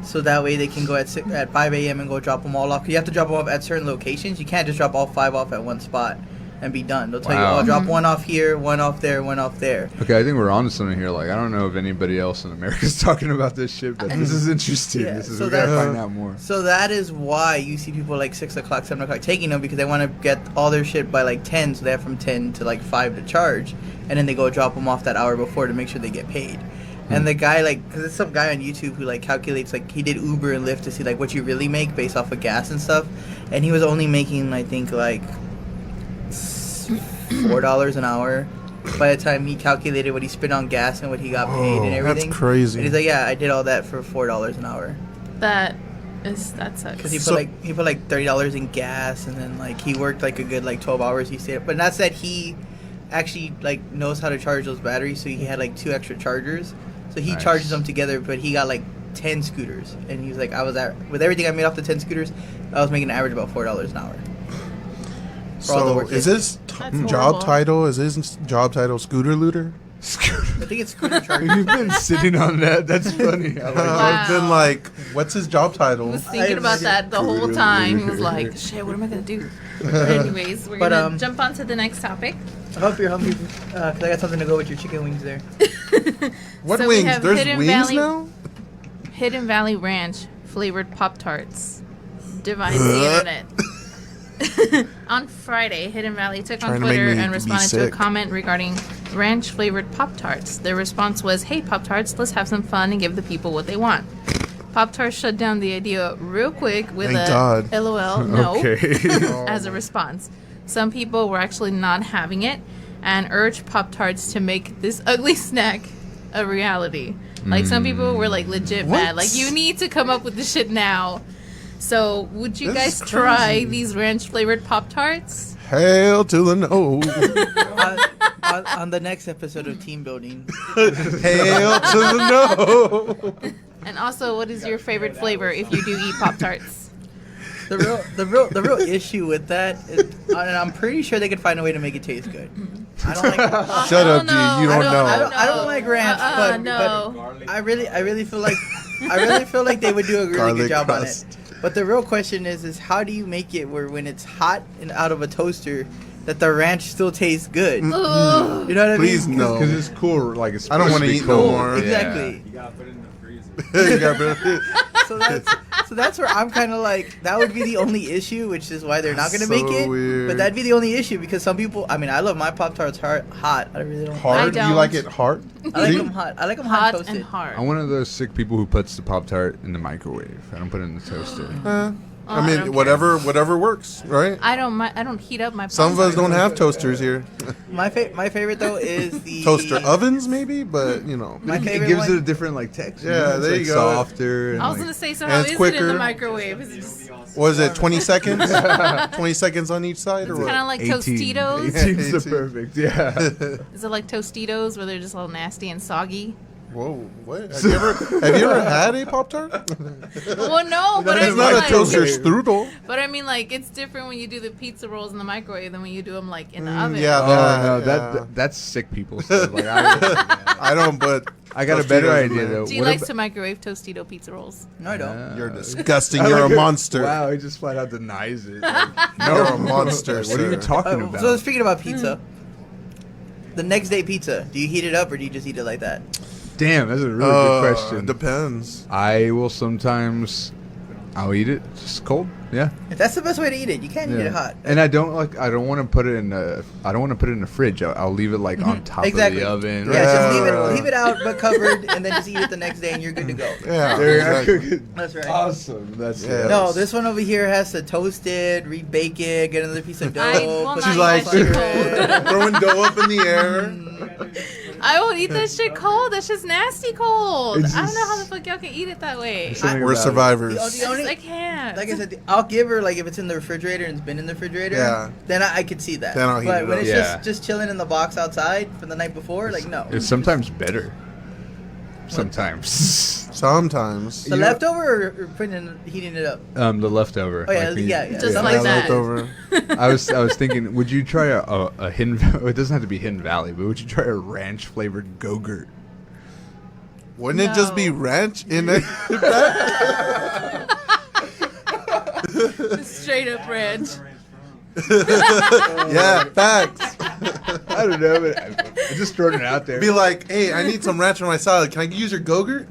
So that way they can go at 5 a.m. and go drop them all off. 'Cause you have to drop them off at certain locations. You can't just drop all 5 off at one spot and be done. They'll tell you, Wow. oh, drop one off here, one off there, one off there. Okay, I think we're on to something here. Like, I don't know if anybody else in America is talking about this shit, but this is interesting. Yeah, This is so we gotta that's- find out more. So that is why you see people like 6 o'clock, 7 o'clock taking them, because they want to get all their shit by like 10, so they have from 10 to like 5 to charge, and then they go drop them off that hour before to make sure they get paid. And the guy, like, because it's some guy on YouTube who like calculates, like, he did Uber and Lyft to see like what you really make based off of gas and stuff, and he was only making, I think, like $4 an hour by the time he calculated what he spent on gas and what he got paid and Whoa, everything. that's crazy. And he's like, yeah, I did all that for $4 an hour. That sucks. Because he So- put like $30 in gas, and then like he worked like a good like 12 hours. He stayed, but that's that he actually knows how to charge those batteries. So he had like 2 extra chargers. So he Nice. charges them together, but he got like 10 scooters, and he was like, with everything I made off the 10 scooters, I was making an average about $4 an hour. For all the So work is they his That's job horrible. title? Is his job title scooter looter? I think it's scooter charge. You've been sitting on that. That's funny. I like I've been Wow. like, what's his job He title? was thinking about that the whole time. He was like, shit, what am I going to do? But anyways, we're But, going to jump on to the next topic. I hope you're hungry, because I got something to go with your chicken wings there. What So we wings? have There's Hidden wings Valley- now? Hidden Valley Ranch flavored Pop-Tarts divides the internet. On Friday, Hidden Valley took on Trying to make Twitter me and be responded to a sick. comment regarding ranch flavored Pop-Tarts. Their response was, "Hey Pop-Tarts, let's have some fun and give the people what they want." Pop-Tarts shut down the idea real quick with Thank a God. LOL no Okay. as a response. Some people were actually not having it and urged Pop-Tarts to make this ugly snack a reality. Like some people were like legit mad. Like, you need to come up with the shit now. So would you This guys is try crazy. these ranch flavored Pop-Tarts? Hail to the no. On the next episode of Team Building, Hail to the no. And also, what is your favorite flavor if you do eat Pop-Tarts? the real issue with that is, and I'm pretty sure they could find a way to make it taste good. I don't like. Shut I up, dude. You don't know. I don't like ranch, but no. I really feel like they would do a really Garlic good job crust. on it. But the real question is how do you make it where when it's hot and out of a toaster, that the ranch still tastes good? You know Ugh. what I mean? Please no. Because it's cool. Like it's I don't supposed wanna to be eat no cold. more. Exactly. You got So that's where I'm kind of like, that would be the only issue, which is why they're not going to So make it. weird. But that'd be the only issue because some people, I mean, I love my Pop-Tarts hot. I really don't. hard. I You like don't. it hard? I like See? them hot. I like them hot, Hot toasted. and hard. I'm one of those sick people who puts the Pop-Tart in the microwave. I don't put it in the toaster. I I mean, don't whatever works, right? I don't heat up my Some of us Pop-Tarts. don't have toasters here. My favorite though is the Toaster ovens, maybe, but you know. My It favorite gives one. it a different like texture. Yeah, It's, there like, you go. Softer. And, I was like, gonna say, so And how it's is it in quicker. the microwave? Is it just What is it, 20 seconds? 20 seconds on each side, or kind what? of like 18. Tostitos? 18's the 18. perfect. Yeah. Is it like Tostitos where they're just all nasty and soggy? Whoa, what? Have you ever had a Pop-Tart? Well, no, but I It's mean, not a like, toaster strudel. But I mean, like, it's different when you do the pizza rolls in the microwave than when you do them like in the oven. Yeah, Oh no, yeah. that's sick people stuff. Like I don't, but I got a better Tostitos, idea man. though. G What likes ab- to microwave Tostito pizza rolls. No, I don't. you're disgusting. I You're like a it. monster. Wow, he just flat out denies it. You're a monster, What are you sir. talking about? So speaking about pizza, the next day pizza, do you heat it up or do you just eat it like that? Damn, that's a really good question. Depends. I will sometimes. I'll eat it just cold. Yeah. If that's the best way to eat it, you can't eat it hot. And I don't want to put it in a. I don't want to put it in the fridge. I'll leave it like on top Exactly. of the oven. Yeah, just Yeah. leave it out but covered, and then just eat it the next day, and you're good to go. Yeah. There, I exactly. cook it. That's right. Awesome. That's Yeah. it. No, this one over here has to toast it, rebake it, get another piece of dough. I will put not some She's eat like that shit cold. throwing dough up in the air. I won't eat that shit cold. That's just nasty cold. It's I don't know just- how the fuck y'all can eat it that way. Something We're about it. survivors. The only- I can't. Like I said, I'll give her like if it's in the refrigerator and it's been in the refrigerator. Yeah. Then I could see that. Then I'll heat but it when up. it's Yeah. just chilling in the box outside from the night before, like no. It's sometimes better. Sometimes. Sometimes. The leftover or heating it up. The leftover. Oh, yeah, when yeah. Just Yeah, like Yeah, that. leftover. I was thinking, would you try a Hidden? It doesn't have to be Hidden Valley, but would you try a ranch flavored Go-Gurt? Wouldn't it just be No. ranch in it? Straight up ranch. Yeah, facts. I don't know, but I'm just throwing it out there. Be like, hey, I need some ranch on my salad. Can I use your Go-Gurt?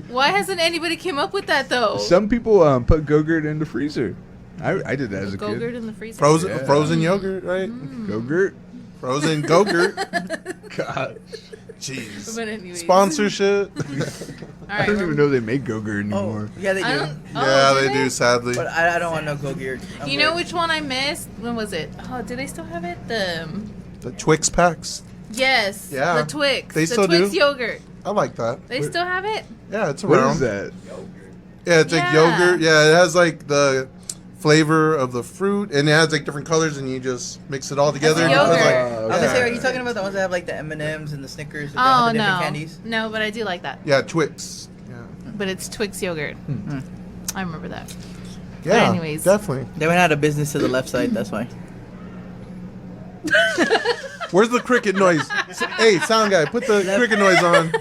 Why hasn't anybody came up with that though? Some people put Go-Gurt in the freezer. I did that as a Go-Gurt kid. in the freezer. Frozen yogurt, right? Go-Gurt. Frozen Go-Gurt. God, Jeez. But anyways. Sponsorship. All I right, don't even know they make Go-Gurt Oh, anymore. yeah, they I do. don't, Yeah, do they do, sadly. But I don't want no Go-Gurt. You know which one I missed? When was it? Oh, did they still have it? The Twix packs. Yes. Yeah. The Twix. They the still Twix do. yogurt. I like that. They still have it? Yeah, it's What around. is that? Yeah, it's like Yeah. yogurt. Yeah, it has like the flavor of the fruit, and it has like different colors, and you just mix it all together. And you put, yogurt. like, I was gonna say, yeah. are you talking about the ones that have like the M&Ms and the Snickers? With Oh, the different no. candies? No, but I do like that. Yeah, Twix. Yeah. But but it's Twix yogurt. I remember that. Yeah, anyways. definitely. They went out of business to the left side. That's why. Where's the cricket noise? Hey, sound guy, put the cricket noise on.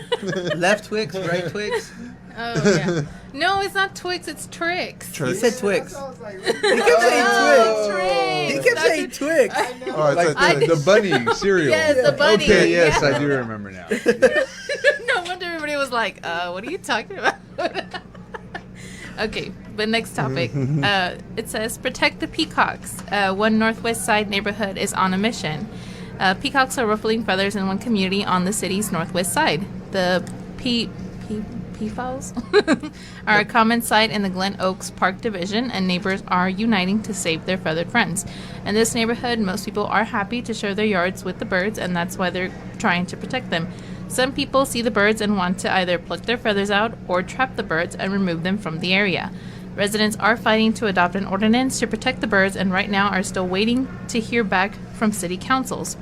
Left Twix, right Twix. Oh yeah. No, it's not Twix. It's Trix. He said Twix. Oh, He kept saying Twix. Trix. He kept That's saying Twix. Oh, it's Like like the bunny cereal. Yes, the bunny. Okay, yes, Yeah. I do remember now. No wonder everybody was like, what are you talking about? Okay, but next topic. It says, protect the peacocks. One Northwest Side neighborhood is on a mission. Peacocks are ruffling feathers in one community on the city's northwest side. The peafowls are a common sight in the Glen Oaks Park Division, and neighbors are uniting to save their feathered friends. In this neighborhood, most people are happy to share their yards with the birds, and that's why they're trying to protect them. Some people see the birds and want to either pluck their feathers out or trap the birds and remove them from the area. Residents are fighting to adopt an ordinance to protect the birds, and right now are still waiting to hear back from city councils.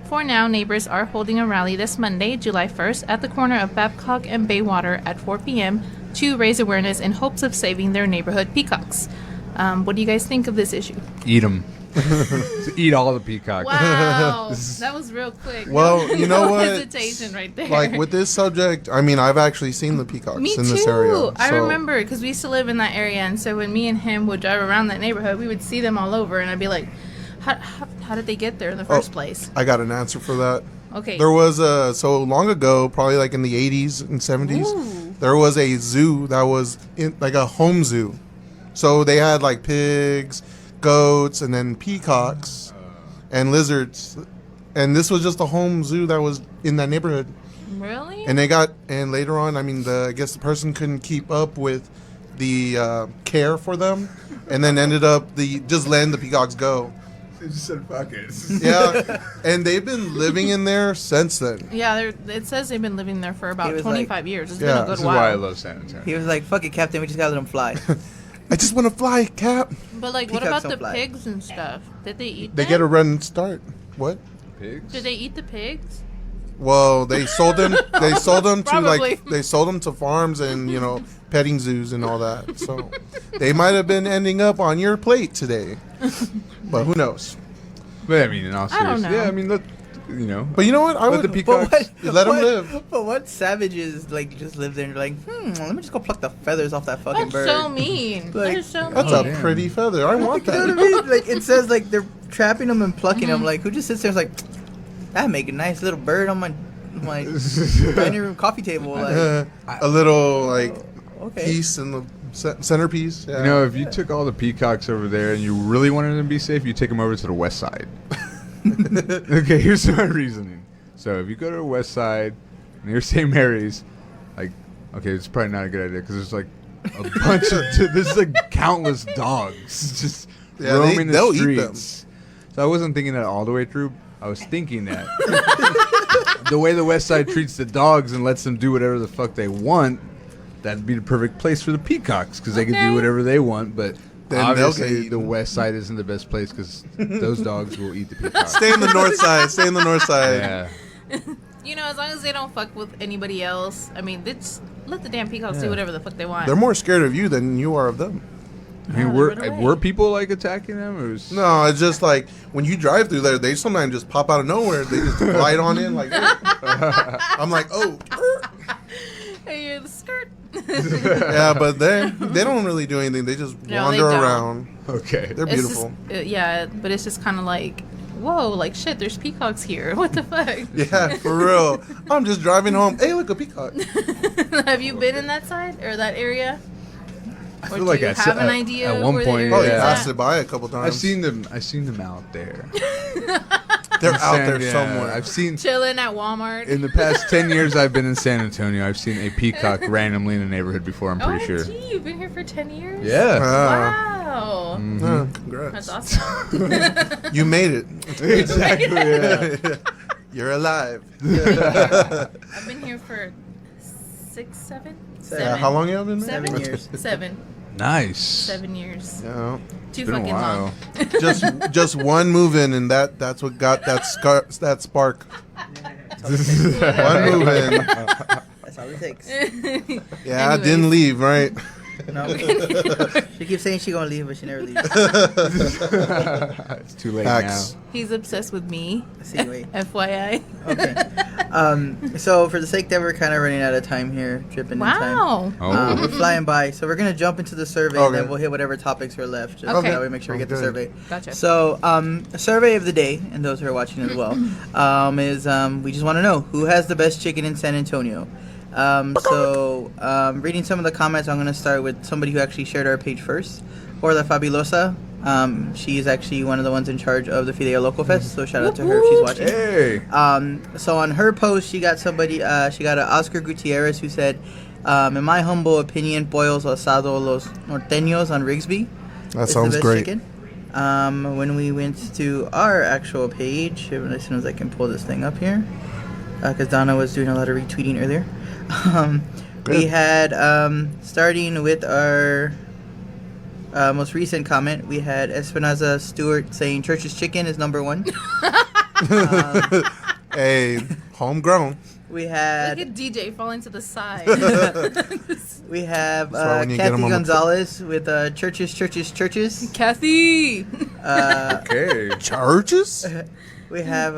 For now, neighbors are holding a rally this Monday, July 1st, at the corner of Babcock and Baywater at 4 p.m. to raise awareness in hopes of saving their neighborhood peacocks. What do you guys think of this issue? Eat them. Eat all the peacocks. Wow, that was real quick. Well, you know no what? hesitation right there. Like with this subject, I mean, I've actually seen the peacocks Me in too. this area. I so- remember because we used to live in that area, and so when me and him would drive around that neighborhood, we would see them all over, and I'd be like, how did they get there in the first place? I got an answer for that. Okay. There was so long ago, probably like in the 80s and 70s, Ooh. there was a zoo that was like a home zoo. So they had like pigs, goats, and then peacocks and lizards. And this was just a home zoo that was in that neighborhood. Really? And later on, I mean, I guess the person couldn't keep up with the care for them, and then ended up just letting the peacocks go. They just said fuck it. Yeah, and they've been living in there since then. Yeah, it says they've been living there for He about was 25 years. It's Yeah. been a good This is while. why I love San Antonio. He was like, "Fuck it, Captain. We just gotta let him fly." I just want to fly, Cap. But like, what Peacocks about the don't fly. pigs and stuff? Did they eat They them? get a run start. What? Pigs? Did they eat the pigs? Well, they sold them. They sold them to Probably. they sold them to farms and petting zoos and all that. So they might have been ending up on your plate today, but who knows? But I mean, in all I don't seriousness, know. yeah, I mean, look, But you know what? I Let would the peacocks- let them live. But what savages like just live there and they're like, let me just go pluck the feathers off that fucking That's bird. so mean. Like, They're so mean. That's Oh, a damn. pretty feather. I want You know what I that. mean? Like it says like they're trapping them and plucking Mm-hmm. them. Like who just sits there and is like, that make a nice little bird on my dining room coffee table. Like A little like okay. piece in the centerpiece. Yeah. you know, if you took all the peacocks over there and you really wanted them to be safe, you take them over to the west side. Okay, here's my reasoning. So if you go to the west side near St. Mary's, like, okay, it's probably not a good idea because there's like a bunch of there's like countless dogs just Yeah, roaming they'll the eat them. streets. So I wasn't thinking that all the way through. I was thinking that the way the west side treats the dogs and lets them do whatever the fuck they want, that'd be the perfect place for the peacocks because they can Okay. do whatever they want. But Then they'll get obviously, eaten. the west side isn't the best place because those dogs will eat the peacocks. Stay in the north side. Stay in the north side. Yeah. You know, as long as they don't fuck with anybody else, I mean, just let the damn peacocks do whatever the fuck they want. They're more scared of you than you are of them. I mean, they were run away. were people like attacking them? Or was, No, it's just like when you drive through there, they sometimes just pop out of nowhere. They just glide on in like that. I'm like, oh. Hey, you're the skirt. Yeah, but they don't really do anything. They just No, wander they don't. around. Okay. They're It's beautiful. just, yeah, but it's just kind of like, whoa, like shit, there's peacocks here. What the fuck? Yeah, for real. I'm just driving home. Hey, look, a peacock. Have you been in that side or that area? Or feel do like you I have said- an idea at of one where point, the Probably area is passed at? it by a couple times. I've seen them out there. They're out there Yeah, somewhere. I've seen Chilling at Walmart. in the past 10 years I've been in San Antonio. I've seen a peacock randomly in a neighborhood before. I'm pretty sure. OMG, you've been here for 10 years? Yeah. Wow. Congrats. That's awesome. You made it. Exactly. Yeah. You're alive. I've been here for 6, 7? How long you have been there? 7 years. 7. Nice. 7 years. Yeah. Too Been a fucking while. long. Just one move in, and that's what got that spark. One move in. That's how all it takes. Yeah, I didn't leave, right? No. She keeps saying she gonna leave, but she never leaves. It's too late Facts. He's obsessed with me. See, wait. FYI. Okay. So for the sake that we're kind of running out of time here, tripping in time. Wow. now. We're flying by, so we're gonna jump into the survey, and then we'll hit whatever topics are left. Just Okay. that way, make sure we get the Sounds survey. Gotcha. So, a survey of the day, and those who are watching as well, is we just want to know who has the best chicken in San Antonio. Reading some of the comments, I'm gonna start with somebody who actually shared our page first, Orla Fabulosa. She is actually one of the ones in charge of the Fideo Local Fest, so shout out to her if she's watching. Hey. So on her post, she got somebody, she got an Oscar Gutierrez who said, in my humble opinion, Pollos Asado Los Norteños on Rigsby That is sounds the best great. chicken. When we went to our actual page, as soon as I can pull this thing up here, because Donna was doing a lot of retweeting earlier. We had, starting with our most recent comment, we had Espinoza Stewart saying Church's Chicken is number one. Hey, homegrown. We Look had at DJ falling to the side. we have That's why when you get 'em Kathy on the Gonzalez with Church's. Kathy. Okay. Churches? We have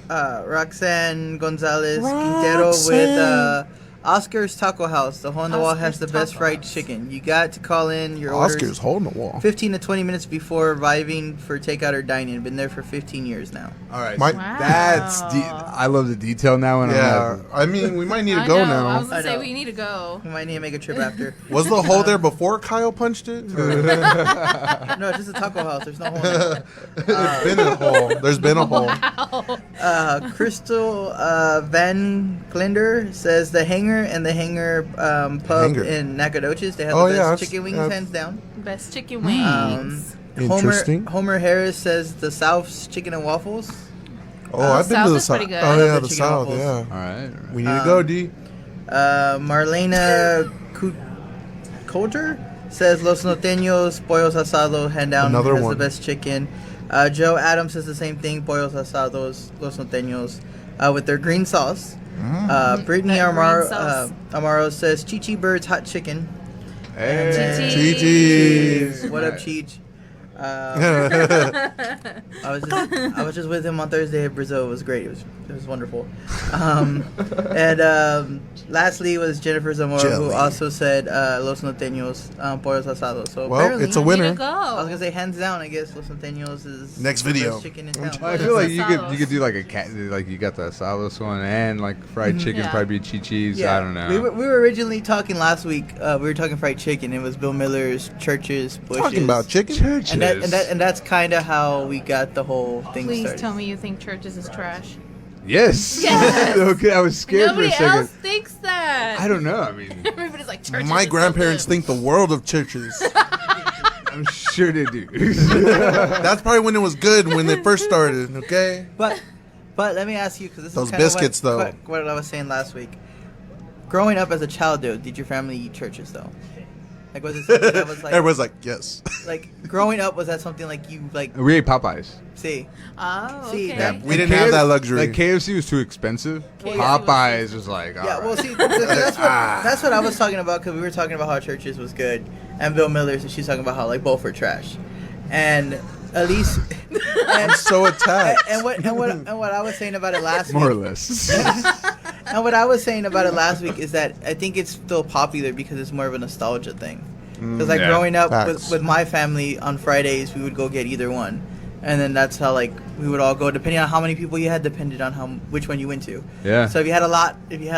Roxanne Gonzalez Quintero with Oscar's Taco House. The hole in the wall has the Oscar's best Taco fried House. chicken. You got to call in your Oscar's orders holding the wall. 15 to 20 minutes before arriving for takeout or dine-in. Been there for 15 years now. All right. My- Wow. I love the detail now. And Yeah, I'm I mean, we might need to I go know. I now. was gonna I say know. we need to go. We might need to make a trip after. Was the hole there before Kyle punched it? No, it's just a taco house. There's no hole in it. There's been a hole. There's been a hole. Crystal Van Klinder says the Hanger and the Hanger pub Hanger. in Nacogdoches. They have Oh, the yeah, best that's- chicken wings, that's- hands down. Best chicken wings. Interesting. Homer Harris says the South's chicken and waffles. Oh, I've been South to the is South. pretty good. Oh, I yeah, love the the chicken South, waffles. yeah. all right. We need to go, D. Marlena Coulter says Los Norteños, Pollos Asados, hand down, Another has one. the best chicken. Joe Adams says the same thing, Pollos Asados, Los Norteños, with their green sauce. Brittany That green Amaro, sauce. Amaro says Chi-Chi Bird's hot chicken. Hey. Chi-Chi's. What up, Cheech? I was just with him on Thursday at Brazil. It was great. It was wonderful. Lastly was Jennifer Zamora, who Jelly. also said Los Norteños, Pollos Asados. So Well, apparently, it's a We need winner. to go. I was gonna say hands down. I guess Los Norteños is Next the video. best chicken in town. I feel like you Asados. could do like a cat, like you got the asados one and like fried chicken, Yeah. probably be Chi-Chi's. I don't know. We were originally talking last week. We were talking fried chicken. It was Bill Miller's, Church's, Bush's. Talking about chicken? Churches. And that's kind of how we got the whole thing Please started. tell me you think Churches is trash. Yes. Yes. Okay, I was scared Nobody for a second. else thinks that. I don't know. I mean, Everybody's like Churches. My is so grandparents good. think the world of churches. I'm sure they do. That's probably when it was good, when they first started, okay? But let me ask you, because this Those is kind of biscuits, though. what I was saying last week. Growing up as a child, though, did your family eat Churches though? Like, was it something that was like, Everyone's like, yes. like growing up? Was that something like you like We ate Popeyes. see? Oh, See, okay. that- We didn't have that luxury. Like KFC was too expensive. KFC Popeyes was like, Yeah, all well, right. see, that's what I was talking about, because we were talking about how Churches was good, and Bill Miller's, and she's talking about how like both were trash, and at least I'm so attacked. and what I was saying about it last more or week. less. And what I was saying about it last week is that I think it's still popular because it's more of a nostalgia thing. Because like Yeah. growing up Facts. with my family on Fridays, we would go get either one, and then that's how like we would all go, depending on how many people you had, depended on which one you went to. Yeah. So if you had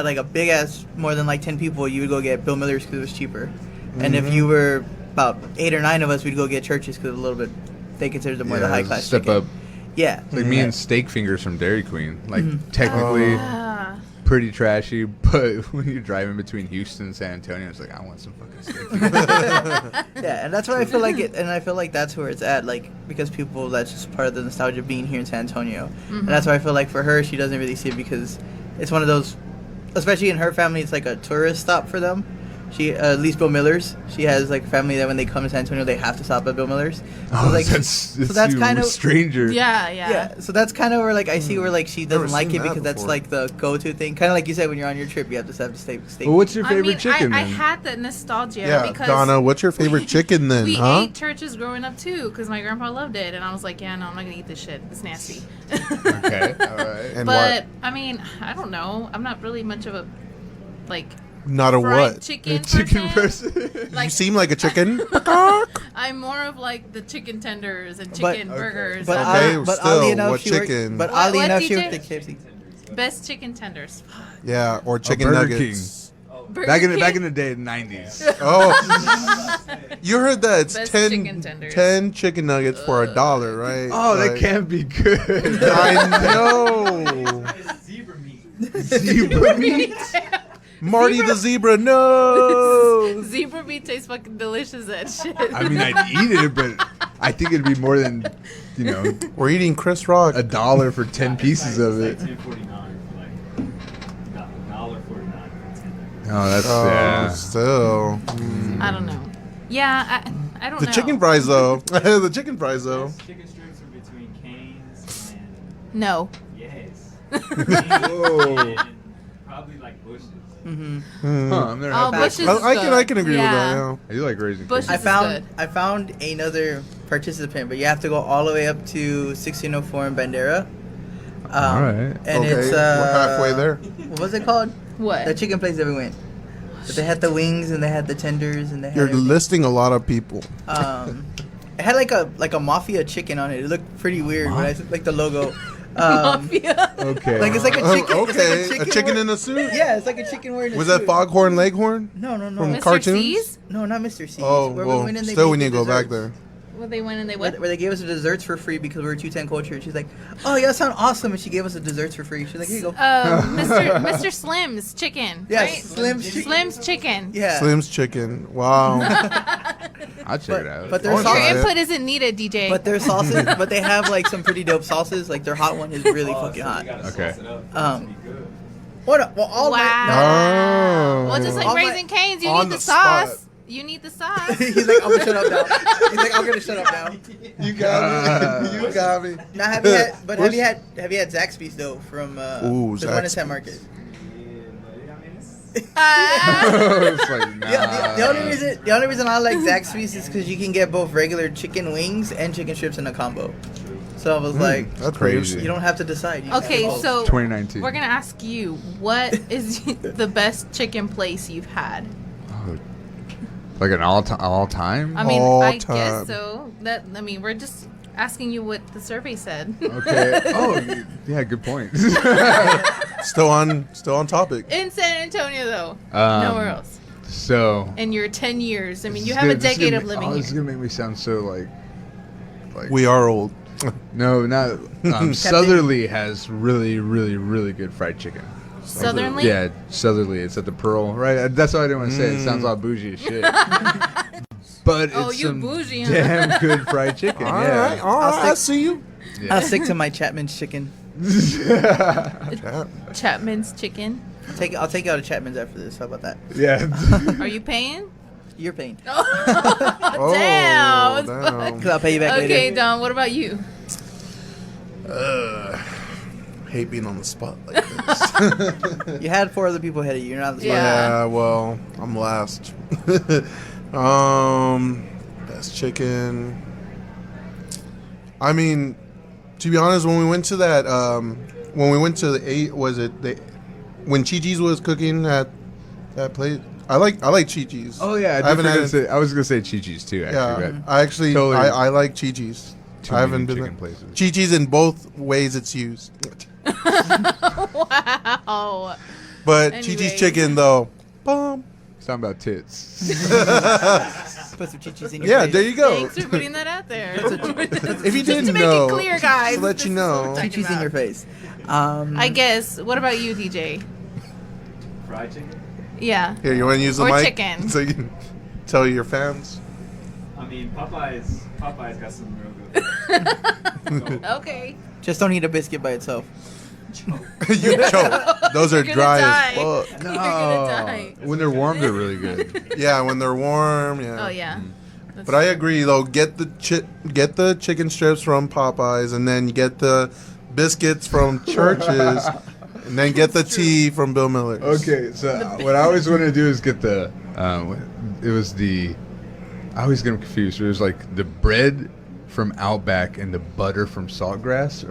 like a big ass, more than like 10 people, you would go get Bill Miller's because it was cheaper. And if you were about 8 or 9 of us, we'd go get Churches because a little bit they considered it more the Yeah, high class step chicken. up. Yeah. Like me and steak fingers from Dairy Queen. Like technically Ah. pretty trashy, but when you're driving between Houston and San Antonio, it's like I want some fucking steak fingers. Yeah, and that's where I feel like it, and I feel like that's where it's at, like because people, that's just part of the nostalgia of being here in San Antonio, and that's why I feel like for her, she doesn't really see it because it's one of those, especially in her family, it's like a tourist stop for them. She at least Bill Miller's. She has like family that when they come to San Antonio, they have to stop at Bill Miller's. So, Oh, like, that's kind of stranger. Yeah. So that's kind of where like I see where like she doesn't Never like seen it that because that's before. like the go-to thing. Kind of like you said when you're on your trip, you have to stay. Well, what's your favorite I mean, chicken? I then? had that nostalgia Yeah, because Donna, what's your favorite chicken then, we huh? ate churches growing up too because my grandpa loved it, and I was like, yeah, no, I'm not gonna eat this shit. It's nasty. Okay, all right. And But what? I mean, I don't know. I'm not really much of a like Not a fried what? chicken Chicken person. person. You Like seem like a chicken. I'm more of like the chicken tenders and But- chicken burgers. But, and Okay, but still, oddly enough, what she worked- chicken? But What- oddly what, enough, she DJ? worked at KFC. best chicken tenders. Yeah, or chicken Burger nuggets. Burger Back in King? the day, 90s. Oh, you heard that? It's Best 10 chicken tenders. 10 chicken nuggets for $1, right? Oh, that Like, can't be good. I know. Zebra meat. Marty the zebra, no. Zebra meat tastes fucking delicious. That shit. I mean, I'd eat it, but I think it'd be more than, We're eating Chris Rock. $1 for 10 pieces of it. $10.49 for like $1.49 for 10. Oh, that's Oh, yeah. still. I don't know. Yeah, I don't The know. chicken fries, though. The chicken fries, though. Chicken strips are between Cane's and No. yes. Whoa. And probably like Bush's. Huh, I'm never Oh, had Bush's that. is I can good. agree Yeah. with that, I do like Raising Bush's Cane's. is I found another participant, but you have to go all the way up to 1604 in Bandera. All right. And yeah. Okay, it's we're halfway there. What was it called? What? The chicken place that we went. But they had the wings and they had the tenders and they had You're everything. listing a lot of people. It had like a mafia chicken on it. It looked pretty weird, but I like the logo. Mafia. Okay. Like it's like a chicken. Okay, it's like a chicken wear- in a suit? Yeah, it's like a chicken wearing. A Was suit. that Foghorn Leghorn? No, no, no. From Mr. cartoons? C's? No, not Mr. C. Oh, Where well, went and they still we gave need to the go back desserts. there. Well, they went and they Where, what? where they gave us the desserts for free because we were 210 culture. She's like, "Oh, you guys sound awesome," and she gave us the desserts for free. She's like, "Here you go." Mr. Slim's chicken. Yes, right? Slim's chicken. Slim's chicken. Yeah. Slim's Chicken. Wow. I'll check it out. But their Oh, Your sauce, yeah. input isn't needed, DJ. but their sauces, but they have like some pretty dope sauces. Like their hot one is really fucking hot. Okay. What? Well, all wow. Oh. Well, just like All my- Raising Cane's, you on need the the spot. sauce. You need the sauce. He's like, "I'm gonna shut up now." He's like, "I'm gonna shut up now." You got me. You got me. Now have you had Zaxby's though from Ooh, the one in Zaxby's. San Marcos? It's like, nah. Yeah, the only reason I like Zaxby's is because you can get both regular chicken wings and chicken strips in a combo. So I was like, That's crazy. you don't have to decide. You just Okay, have both. so 2019. we're gonna ask you, what is the best chicken place you've had? Like an all time? I mean, All I time. guess so. We're just asking you what the survey said. Okay. Oh, yeah, good point. Still on topic. In San Antonio, though, nowhere else. So. In your 10 years, I mean, you this have a is gonna- decade this of is living gonna- This is here. gonna make me sound so like. We are old. No, not. Southerly has really, really, really good fried chicken. Southernly? Yeah, Southerly. It's at the Pearl, right? That's all I didn't want to say. It sounds all bougie as shit. But Oh, it's you some bougie, huh? damn good fried chicken. All yeah. right, all right. I see you. Yeah. I'll stick to my Chapman's chicken. Chapman's chicken. I'll take you out of Chapman's after this. How about that? Yeah. Are you paying? You're paying. Oh, Damn. damn. Because I'll pay you back Okay, later. Don, what about you? Hate being on the spot like this. You had 4 other people ahead of you. You're not the Yeah. Yeah, well, I'm last. Best chicken. I mean, to be honest, when we went to that, when we went to when Chi-Chi's was cooking at that place, I like Chi-Chi's. Oh yeah, I haven't had it. I was gonna say Chi-Chi's too. Actually, Yeah, I actually Totally. I like Chi-Chi's. Too I haven't many been chicken there. places. Chi-Chi's in both ways it's used. Wow. But Anyways. Chi-Chi's chicken though, bomb. It's talking about tits. Put some chichis in your Yeah, face. there you go. Thanks for putting that out there. If you didn't to make know, it clear, guys. just to let this you is what know. we're talking Chichis in your about. face. I guess. What about you, DJ? Fried chicken? Yeah. Here, you want to use the Or mic chicken. so you can tell your fans. I mean, Popeyes got some real good. Okay. Just don't eat a biscuit by itself. You choke. Those are You're gonna dry die. as fuck. You're gonna die. When they're warm, they're really good. Yeah, when they're warm. Yeah. Oh yeah. That's But I agree though. Get the chicken strips from Popeyes, and then get the biscuits from Church's, and then get the tea from Bill Miller's. Okay, so what I always wanted to do is get the. I always get them confused. It was like the bread from Outback and the butter from Saltgrass.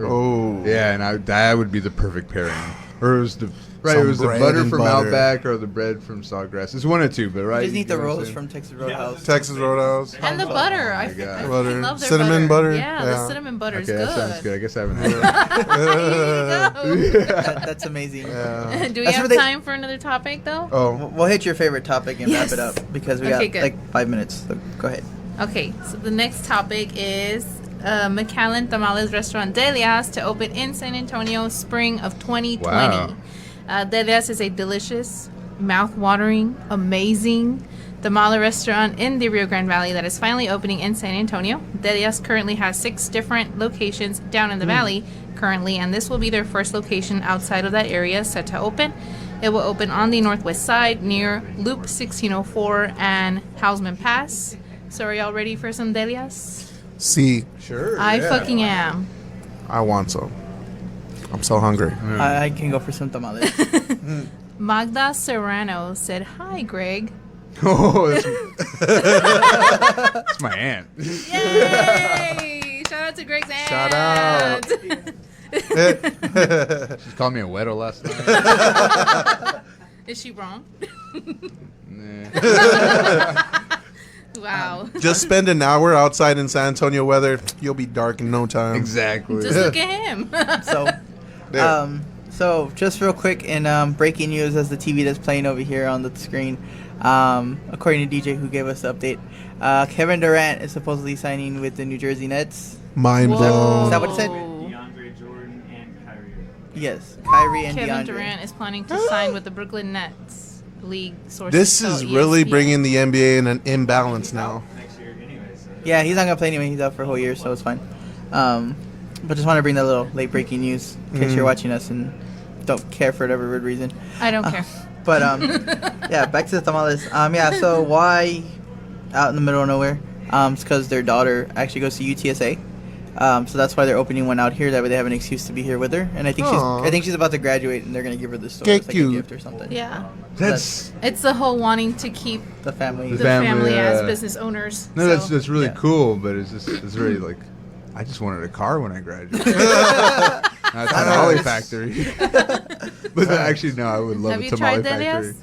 Yeah, and that would be the perfect pairing. Or it was the it was the butter from Outback or the bread from Saltgrass. It's one or two, but right. You just need the know what I'm rolls saying? from Texas Roadhouse. Texas Roadhouse. And the butter. I God. Butter. love their Cinnamon butter. Yeah, Yeah. the cinnamon butter is Okay, good. that sounds good. I guess I haven't had that. There you go. That's amazing. Yeah. Do we That's have what they- time for another topic though? Oh, We'll hit your favorite topic and Yes. wrap it up because we Okay, got good. like 5 minutes. So go ahead. Okay, so the next topic is McAllen Tamales restaurant Delia's to open in San Antonio spring of 2020. Wow. Delia's is a delicious, mouth-watering, amazing tamale restaurant in the Rio Grande Valley that is finally opening in San Antonio. Delia's currently has 6 different locations down in the valley currently, and this will be their first location outside of that area set to open. It will open on the northwest side near Loop 1604 and Hausman Pass. So are y'all ready for some Delia's? see, Sure. I yeah. fucking am. I want some. I'm so hungry. I can go for some tamales. Magda Serrano said, "Hi, Greg." Oh, that's my aunt. Yay! Shout out to Greg's aunt. Shout out. She called me a weddle last night. Is she wrong? Nah. Wow. Just spend an hour outside in San Antonio weather. You'll be dark in no time. Exactly. Just look at him. So, There. so just real quick in breaking news as the TV that's playing over here on the screen, according to DJ who gave us the update, Kevin Durant is supposedly signing with the New Jersey Nets. Mind Whoa. blown. Is that what it said? DeAndre Jordan and Kyrie. Yes, Kyrie and Kevin DeAndre. Durant is planning to sign with the Brooklyn Nets. League sources. This tell is really ESPN. bringing the NBA in an imbalance now. Next year anyway, so Yeah, he's not gonna play anyway. He's out for a whole year, so it's fine. But just want to bring that little late breaking news in case you're watching us and don't care for whatever weird reason. I don't care. But yeah, back to the tamales. Yeah, so why out in the middle of nowhere? It's because their daughter actually goes to UTSA. So that's why they're opening one out here. That way they have an excuse to be here with her. And I think Aw. she's about to graduate, and they're gonna give her this store Get as like a cute. gift or something. Yeah. That's It's the whole wanting to keep The family. the family, family as yeah. business owners. no, so. that's really yeah. cool, but it's very like. I just wanted a car when I graduated. That's an Ollie factory. But actually, no, I would love Have a you tamale tried that, factory.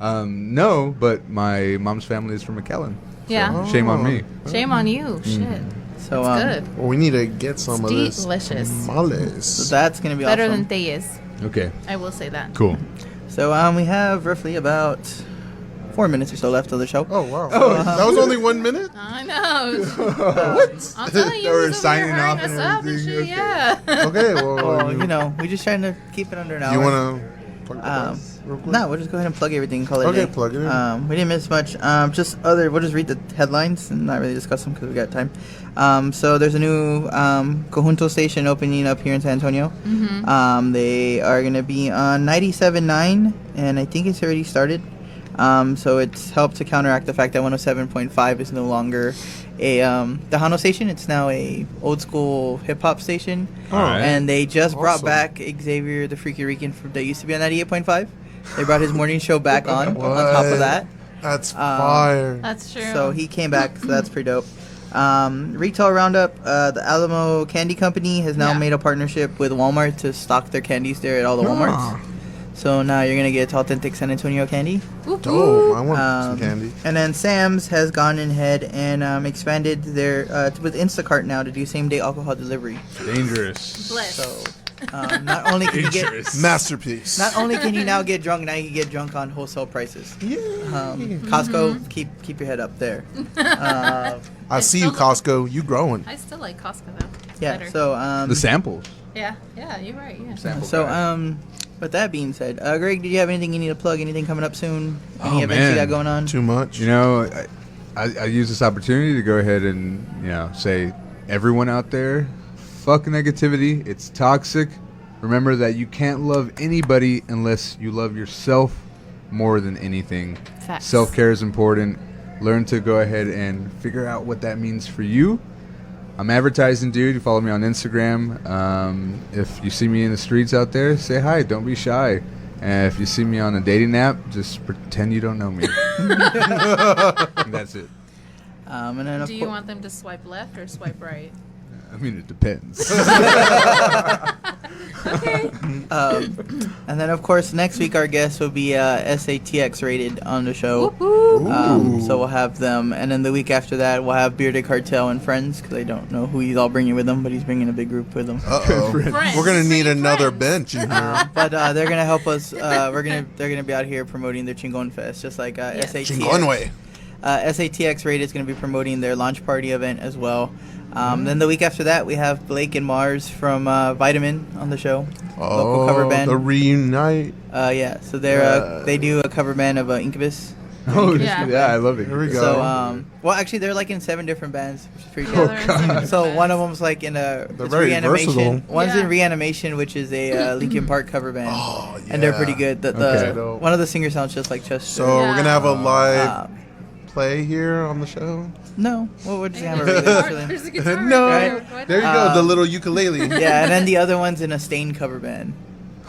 yes? No, but my mom's family is from McAllen. Yeah. Shame on me. Shame on you. Shit. So It's good. Well, we need to get some of It's this. delicious. So Tamales. that's gonna be Better awesome. than Tejas. Okay, I will say that. cool. So we have roughly about 4 minutes or so left of the show. Oh, wow. That was only 1 minute? I know. What? I'm telling you, They were he's over signing here off hurrying and us up everything, shit, okay. Yeah. Okay, well, Well, you know, we're just trying to keep it under an hour. you want to plug the bus real quick? No, we'll just go ahead and plug everything and call it a Okay, day. plug it in. We didn't miss much. We'll just read the headlines and not really discuss them because we got time. So there's a new Conjunto station opening up here in San Antonio. Mm-hmm. They are going to be on 97.9, and I think it's already started. So it's helped to counteract the fact that 107.5 is no longer a Tejano station. It's now a old school hip hop station. Alright. And they just brought Awesome. back Xavier the Freaky Rican that used to be on 98.5. They brought his morning show back on top of What? that. That's fire. That's true. So he came back, so that's pretty dope. Retail Roundup, the Alamo Candy Company has now Yeah. made a partnership with Walmart to stock their candies there at all the Walmarts. Ah. So now you're going to get authentic San Antonio candy. Whoop, Dope. whoop. I want some candy. And then Sam's has gone ahead and expanded their with Instacart now to do same day alcohol delivery. Dangerous. Bless. So not only can you get Dangerous. Masterpiece. not only can you now get drunk, now you can get drunk on wholesale prices. Yeah. Costco, keep your head up there. I see you, Costco. You growing. I still like Costco though. It's Yeah. better. So The samples. yeah, you're right. Yeah. Sample So guy. with that being said, Greg, did you have anything you need to plug? Anything coming up soon? Any Oh, events you man. got going on? Too much. You know, I use this opportunity to go ahead and say everyone out there, fuck negativity. It's toxic. Remember that you can't love anybody unless you love yourself more than anything. Facts. Self-care is important. Learn to go ahead and figure out what that means for you. I'm advertising, dude. You follow me on Instagram. If you see me in the streets out there, say hi. Don't be shy. And if you see me on a dating app, just pretend you don't know me. And that's it. And then Do you want them to swipe left or swipe right? I mean, it depends. Okay. And then, of course, next week our guest will be SATX rated on the show. Whoop, So we'll have them. And then the week after that, we'll have Bearded Cartel and friends, because I don't know who he's all bringing with him, but he's bringing a big group with him. Friends. We're gonna need Bring another friends. bench in here. But they're gonna help us. They're gonna be out here promoting their Chingon Fest, just like Yes. SATX. Chingonwe. SATX Rated is gonna be promoting their launch party event as well. Then the week after that, we have Blake and Mars from Vitamin on the show. Local cover band. The reunite. Yeah, so they do a cover band of Incubus. Oh, Yeah. yeah, I love it. Here we go. So, well, actually, they're like in 7 different bands, which is pretty Yeah, cool. they're in some different So bands. one of them's like in a it's very Reanimation. versatile. One's Yeah. in Reanimation, which is a Linkin Park cover band, Oh, yeah. and they're pretty good. The Okay. one of the singers sounds just like Chester. So we're gonna have a live Uh, play here on the show. no, well, we're just gonna have a There's regular a guitar- chilling. there's a guitar No. right Right. there. What? There you go, the little ukulele. Yeah, and then the other one's in a Stain cover band,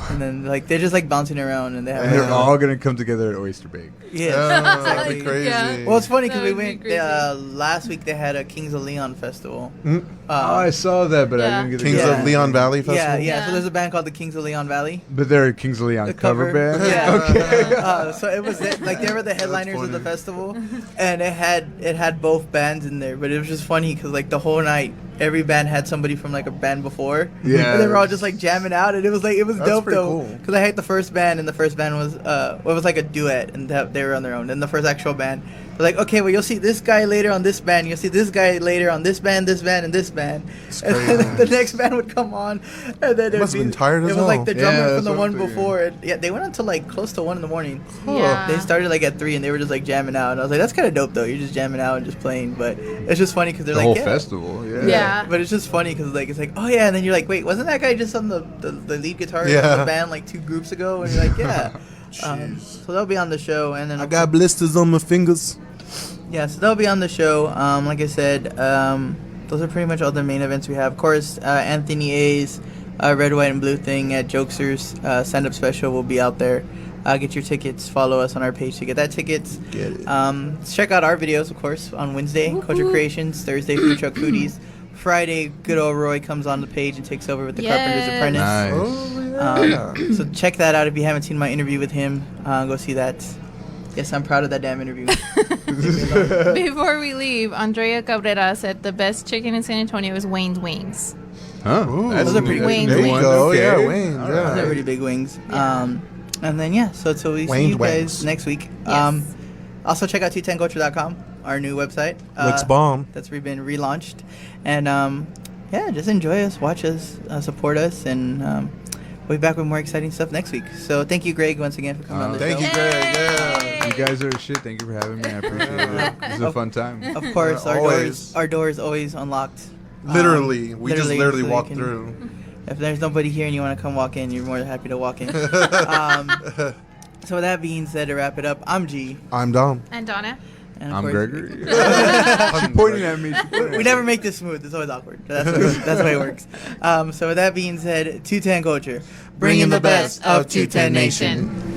and then like they're just like bouncing around, and they have. And they're Yeah. all going to come together at Oyster Bake. Yeah. Oh, that'd be crazy. Yeah. Well, it's funny because That we would be went crazy. last week. They had a Kings of Leon festival. Mm. Oh, I saw that, but I Yeah. didn't get to Kings go. Yeah. of Leon Valley Festival. Yeah, yeah. Yeah. So there's a band called the Kings of Leon Valley. But they're a Kings of Leon The cover band? Yeah. Okay. So it was like they were the headliners of the funny. festival, and it had both bands in there. But it was just funny because like the whole night, every band had somebody from like a band before. Yeah. And they were all just like jamming out, and it was That's dope pretty though. cool. Because I hate the first band, and the first band was it was like a duet, and they were on their own. And the first actual band, they're like, okay, well you'll see this guy later on this band, you'll see this guy later on this band, and this band. And then the next band would come on, and then it Must would have been tired as It was like hell. the drummer Yeah, from that's the what one I'm thinking. before. Yeah, they went until like close to 1 in. Yeah. They started like at 3, and they were just like jamming out. And I was like, that's kind of dope though. You're just jamming out and just playing. But it's just funny because they're The like, whole yeah. festival, yeah. Yeah. But it's just funny because like it's like, oh yeah, and then you're like, wait, wasn't that guy just on the lead guitar Yeah. of the band like 2 groups ago? And you're like, yeah. Jeez. So they'll be on the show, and then I got blisters on my fingers. yeah, so they'll be on the show. Like I said, those are pretty much all the main events we have. Of course, Anthony A's Red, White, and Blue thing at Jokesters stand-up special will be out there. Get your tickets. Follow us on our page to get that tickets. Get it. Check out our videos, of course, on Wednesday, Culture Creations. Thursday, Food Truck Foodies. Friday, good old Roy comes on the page and takes over with the Carpenter's Yes. Apprentice. Nice. Yeah. So check that out if you haven't seen my interview with him. Go see that. Yes, I'm proud of that damn interview. Before we leave, Andrea Cabrera said the best chicken in San Antonio is Wayne's Wings. Huh? Ooh. That's Those are pretty that's a Wayne's new There you one. go. Okay. Yeah, Wayne's. All Yeah. Those right. are pretty big wings. Yeah. And then yeah, so we see Wayne's you guys Wings. next week. Yes. Also check out 210culture.com, our new website. Looks bomb. That's been relaunched, and yeah, just enjoy us, watch us, support us, and we'll be back with more exciting stuff next week. So thank you, Greg, once again for coming on the Thank show. you, Greg. Yeah. You guys are a shit. Thank you for having me. I appreciate it. This is a fun time. Of course, Always. our doors always unlocked. Literally, we just literally so you walked can- through. If there's nobody here and you want to come walk in, you're more than happy to walk in. So with that being said, to wrap it up, I'm G. I'm Dom. And Donna. And of I'm course- Gregory. She's pointing at me. We never make this smooth. It's always awkward. That's the way it works. So with that being said, 210 Culture, bringing the best of 210 Nation.